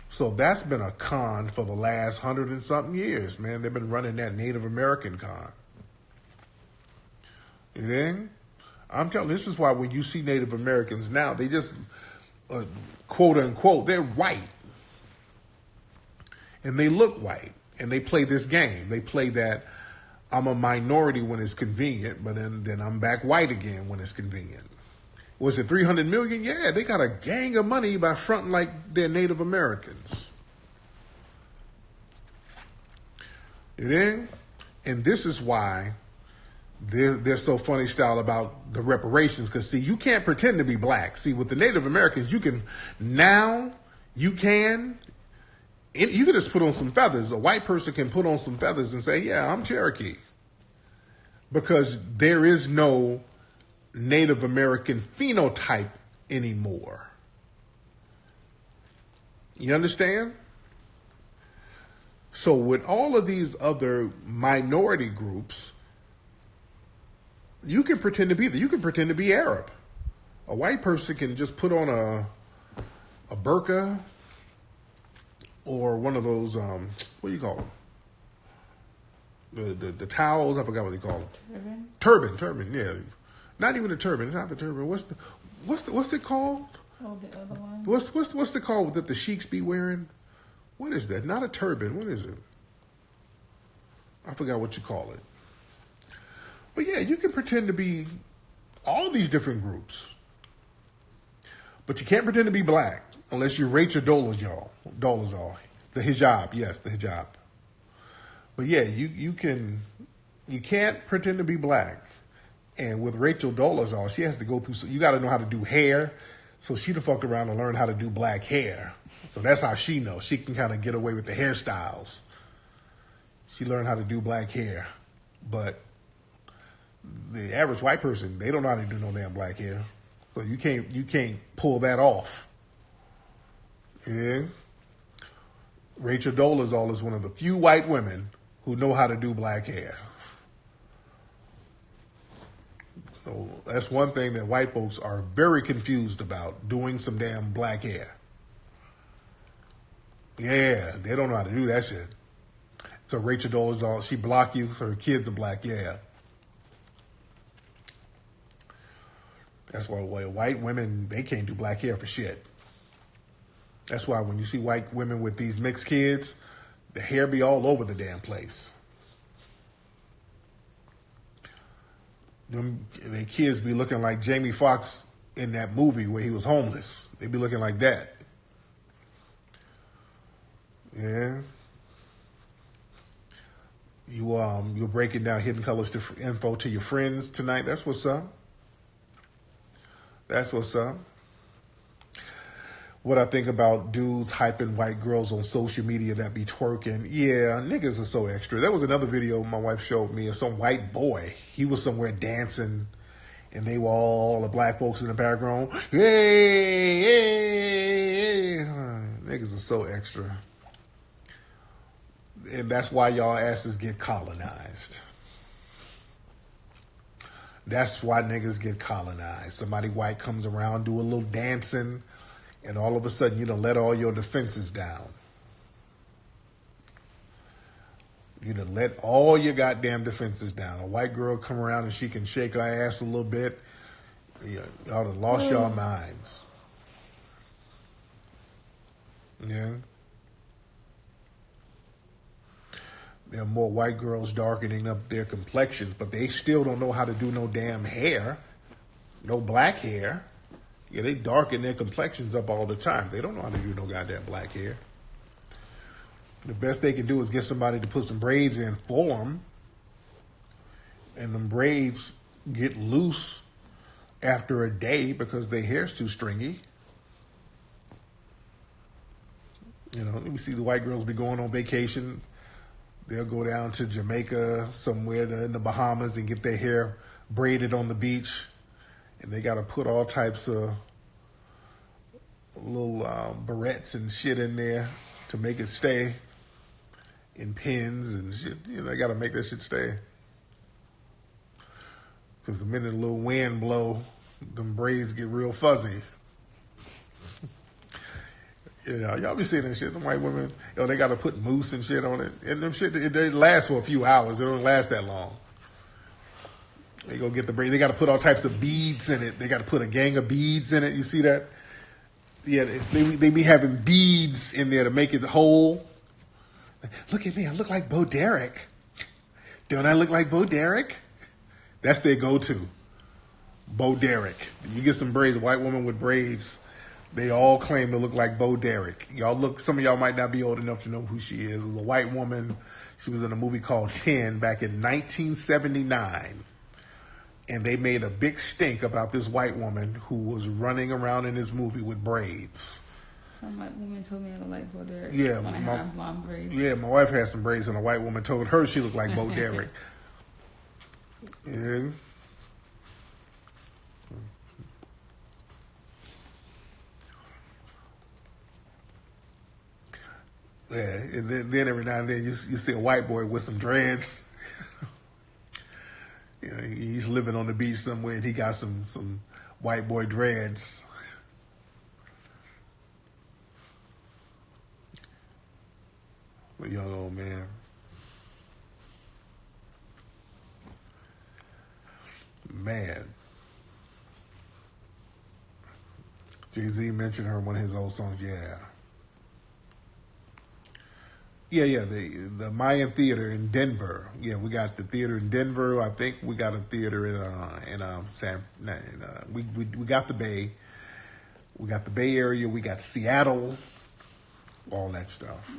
So that's been a con for the last 100 and something years, man. They've been running that Native American con. You think? I'm telling you, this is why when you see Native Americans now, they just, quote unquote, they're white. And they look white. And they play this game. They play that I'm a minority when it's convenient, but then I'm back white again when it's convenient. Was it 300 million? Yeah, they got a gang of money by fronting like they're Native Americans. You know? And this is why they're so funny style about the reparations. Because, see, you can't pretend to be black. See, with the Native Americans, you can just put on some feathers. A white person can put on some feathers and say, yeah, I'm Cherokee. Because there is no Native American phenotype anymore. You understand? So with all of these other minority groups, you can pretend to be there. You can pretend to be Arab. A white person can just put on a burqa or one of those, what do you call them? The towels, I forgot what they call them. Turban, yeah. Not even a turban. It's not the turban. What's it called? Oh, the other one. What's it called that the sheiks be wearing? What is that? Not a turban. What is it? I forgot what you call it. But yeah, you can pretend to be all these different groups. But you can't pretend to be black unless you're Rachel Dolezal. The hijab, yes, the hijab. But yeah, you can't pretend to be black. And with Rachel Dolezal, she has to go through, so you got to know how to do hair. So she done fucked around and learned how to do black hair. So that's how she knows. She can kind of get away with the hairstyles. She learned how to do black hair. But the average white person, they don't know how to do no damn black hair. So you can't pull that off. Yeah. Rachel Dolezal is one of the few white women who know how to do black hair. So that's one thing that white folks are very confused about, doing some damn black hair. Yeah, they don't know how to do that shit. So Rachel Dolezal, she block you, so her kids are black, yeah. That's why white women, they can't do black hair for shit. That's why when you see white women with these mixed kids, the hair be all over the damn place. Their kids be looking like Jamie Foxx in that movie where he was homeless. They be looking like that. Yeah. You're breaking down Hidden Colors info to your friends tonight. That's what's up. That's what's up. What I think about dudes hyping white girls on social media that be twerking. Yeah, niggas are so extra. There was another video my wife showed me of some white boy. He was somewhere dancing, and they were all the black folks in the background. Hey, hey, hey. Niggas are so extra. And that's why y'all asses get colonized. That's why niggas get colonized. Somebody white comes around, do a little dancing, and all of a sudden you done let all your defenses down. You done let all your goddamn defenses down. A white girl come around and she can shake her ass a little bit. Y'all done lost y'all minds. Yeah. There are more white girls darkening up their complexions, but they still don't know how to do no damn hair. No black hair. Yeah, they darken their complexions up all the time. They don't know how to do no goddamn black hair. The best they can do is get somebody to put some braids in for them, and them braids get loose after a day because their hair's too stringy. You know, we see the white girls be going on vacation. They'll go down to Jamaica, somewhere in the Bahamas, and get their hair braided on the beach. And they got to put all types of little barrettes and shit in there to make it stay, in pins and shit. You know, they got to make that shit stay. Because the minute a little wind blow, them braids get real fuzzy. You know, y'all be seeing that shit. Them white women, they got to put mousse and shit on it. And them shit, they last for a few hours. They don't last that long. They go get the braid. They got to put all types of beads in it. They got to put a gang of beads in it. You see that? Yeah, they be having beads in there to make it whole. Look at me. I look like Bo Derek. Don't I look like Bo Derek? That's their go-to. Bo Derek. You get some braids, a white woman with braids. They all claim to look like Bo Derek. Some of y'all might not be old enough to know who she is. It's a white woman. She was in a movie called 10 back in 1979. And they made a big stink about this white woman who was running around in this movie with braids. Some white woman told me I look like Bo Derek. Yeah, when I have long braids. Yeah, my wife had some braids, and a white woman told her she looked like Bo Derek. Yeah. Yeah, and then every now and then you see a white boy with some dreads. You know, he's living on the beach somewhere, and he got some white boy dreads. A young old man. Man. Jay-Z mentioned her in one of his old songs, yeah. Yeah, the Mayan Theater in Denver. Yeah, we got the theater in Denver. I think we got a theater we got the Bay. We got the Bay Area. We got Seattle. All that stuff.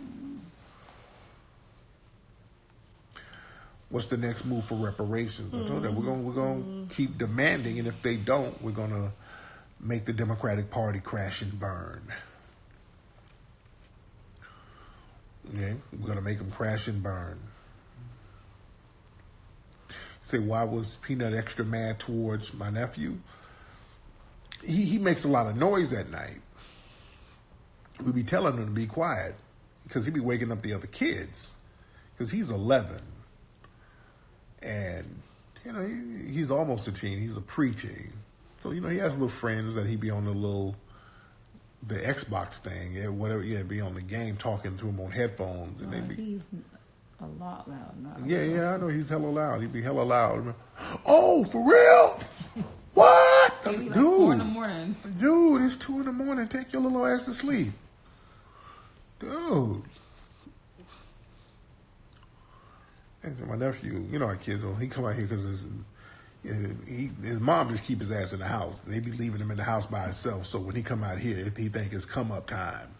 What's the next move for reparations? I told them we're gonna keep demanding, and if they don't, we're gonna make the Democratic Party crash and burn. Yeah, we're going to make them crash and burn. say, why was Peanut extra mad towards my nephew? He makes a lot of noise at night. We be telling him to be quiet because he be waking up the other kids because he's 11. And, you know, he's almost a teen. He's a preteen. So, you know, he has little friends that he be on the Xbox thing, whatever, be on the game talking to him on headphones. And He's a lot loud now. Yeah, I know he's hella loud. He be hella loud. Oh, for real? What? Maybe like Dude, 4 in the morning. Dude, it's 2 in the morning. Take your little ass to sleep. Dude. And so my nephew, you know our kids, he come out here because his mom just keep his ass in the house. They be leaving him in the house by himself. So when he come out here, he think it's come up time.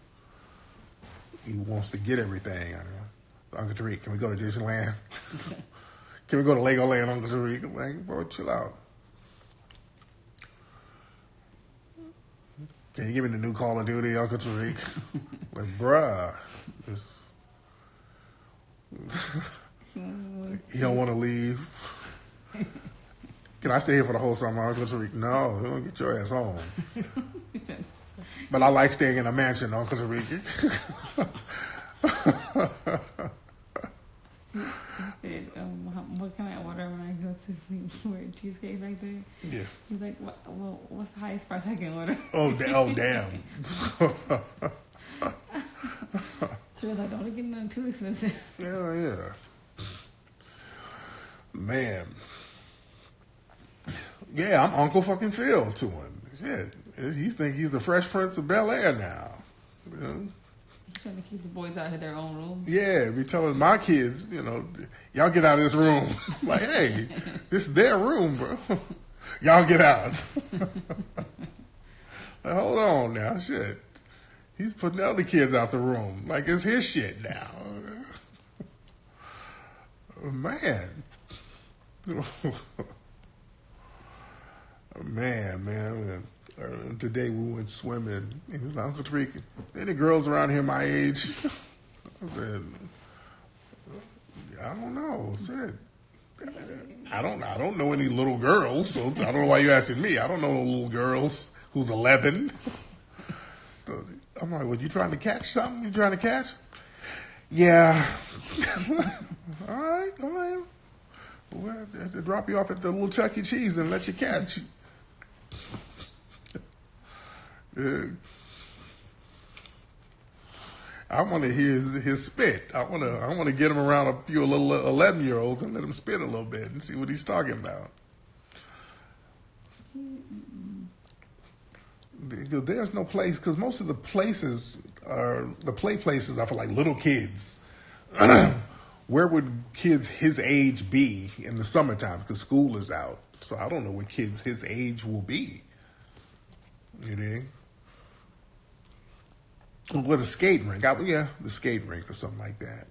He wants to get everything. Uncle Tariq, can we go to Disneyland? Can we go to Legoland, Uncle Tariq? I'm like, bro, chill out. Can you give me the new Call of Duty, Uncle Tariq? Like, bruh, he don't want to leave. Can I stay here for the whole summer, Uncle Tariq? No, you don't get your ass home. But I like staying in a mansion, Uncle Tariq. He said, what can I order when I go to where cheesecake right there? Yeah. He's like, what's the highest price I can order? Oh, damn. She was like, don't get nothing too expensive. Yeah. Man. Yeah, I'm Uncle fucking Phil to him. Shit. He think he's the Fresh Prince of Bel-Air now. You know? He's trying to keep the boys out of their own room. Yeah, be telling my kids, you know, y'all get out of this room. Like, hey, this is their room, bro. Y'all get out. Like, hold on now, shit. He's putting the other kids out the room. Like, it's his shit now. Man. Man. Today we went swimming. He was like, Uncle Tariq, any girls around here my age? I said, I don't know. I said, I don't know any little girls, so I don't know why you asking me. I don't know no little girls who's 11. So I'm like, well, you trying to catch something? You trying to catch? Yeah. All right. Well, I have to drop you off at the little Chuck E. Cheese and let you catch. I want to hear his spit. I want to get him around a few little 11-year-olds and let him spit a little bit and see what he's talking about. Because there's no place, because most of the places the play places are for like little kids. Where would kids his age be in the summertime? Because school is out. So I don't know what kids his age will be. You know? With a skating rink. The skating rink or something like that.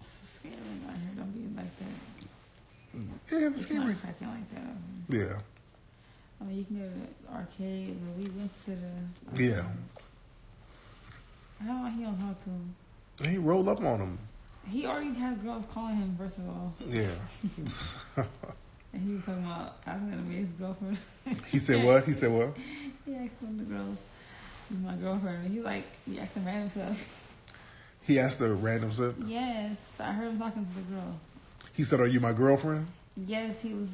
It's a skating rink out here. Don't be like that. Yeah, the skating rink. Cracking like that. Yeah. I mean, you can go to the arcade, but we went to the... Yeah. How he don't talk to him? He rolled up on him. He already had girls calling him, first of all. Yeah. And he was talking about asking her to be his girlfriend. He said what? He asked one of the girls, my girlfriend. And he asked him random stuff. He asked the random stuff? Yes. I heard him talking to the girl. He said, are you my girlfriend? Yes, he was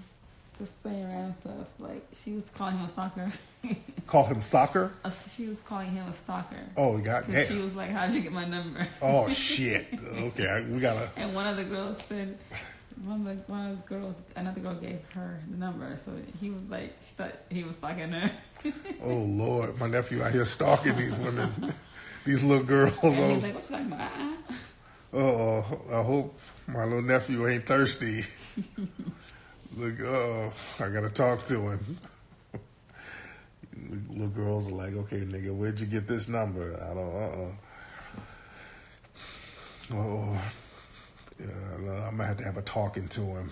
just saying random stuff. Like, she was calling him a stalker. Call him soccer? She was calling him a stalker. Oh, goddamn. She was like, how'd you get my number? Oh, shit. Okay, we gotta... And one of the girls said... another girl gave her the number, so he was like, she thought he was fucking her. Oh Lord, my nephew out here stalking these women, these little girls. And he's like, what you talking about? Oh, I hope my little nephew ain't thirsty. Look, I gotta talk to him. Little girls are like, okay, nigga, where'd you get this number? I don't. Oh. Yeah, I'm gonna have to have a talking to him.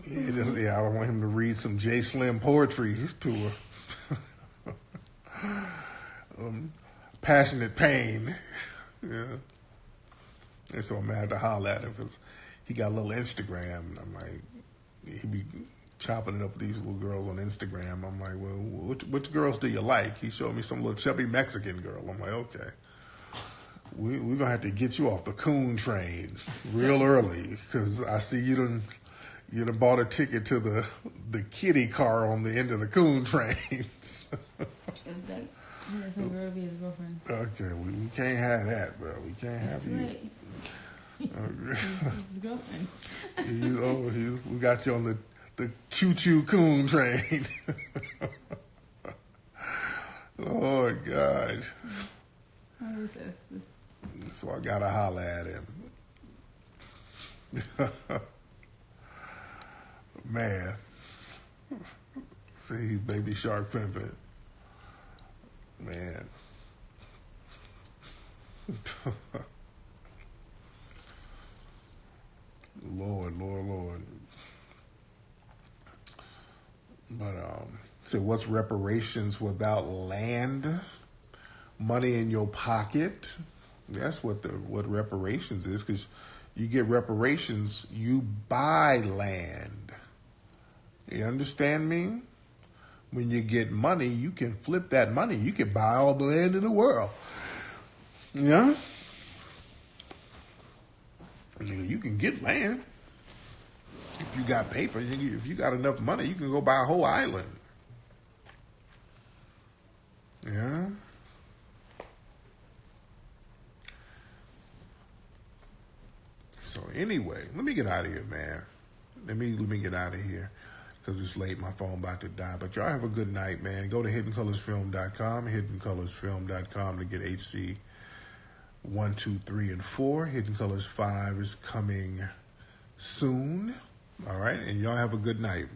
I don't want him to read some J Slim poetry to her. Passionate pain. Yeah. And so I'm gonna have to holler at him because he got a little Instagram. And I'm like, he be chopping it up with these little girls on Instagram. I'm like, well, which girls do you like? He showed me some little chubby Mexican girl. I'm like, okay. We're going to have to get you off the coon train real early because I see you done bought a ticket to the kiddie car on the end of the coon trains. Some girl be his girlfriend. Okay, we can't have that, bro. We can't have you. His girlfriend. We got you on the choo-choo coon train. Lord God. So I gotta holler at him. Man. See, baby shark pimping. Man. Lord. But so what's reparations without land? Money in your pocket? That's what reparations is, because you get reparations, you buy land. You understand me? When you get money, you can flip that money. You can buy all the land in the world. Yeah? You can get land. If you got paper, if you got enough money, you can go buy a whole island. Yeah? So anyway, let me get out of here, man. Let me get out of here because it's late. My phone about to die. But y'all have a good night, man. Go to hiddencolorsfilm.com, hiddencolorsfilm.com to get HC 1, 2, 3, and 4. Hidden Colors 5 is coming soon. All right, and y'all have a good night.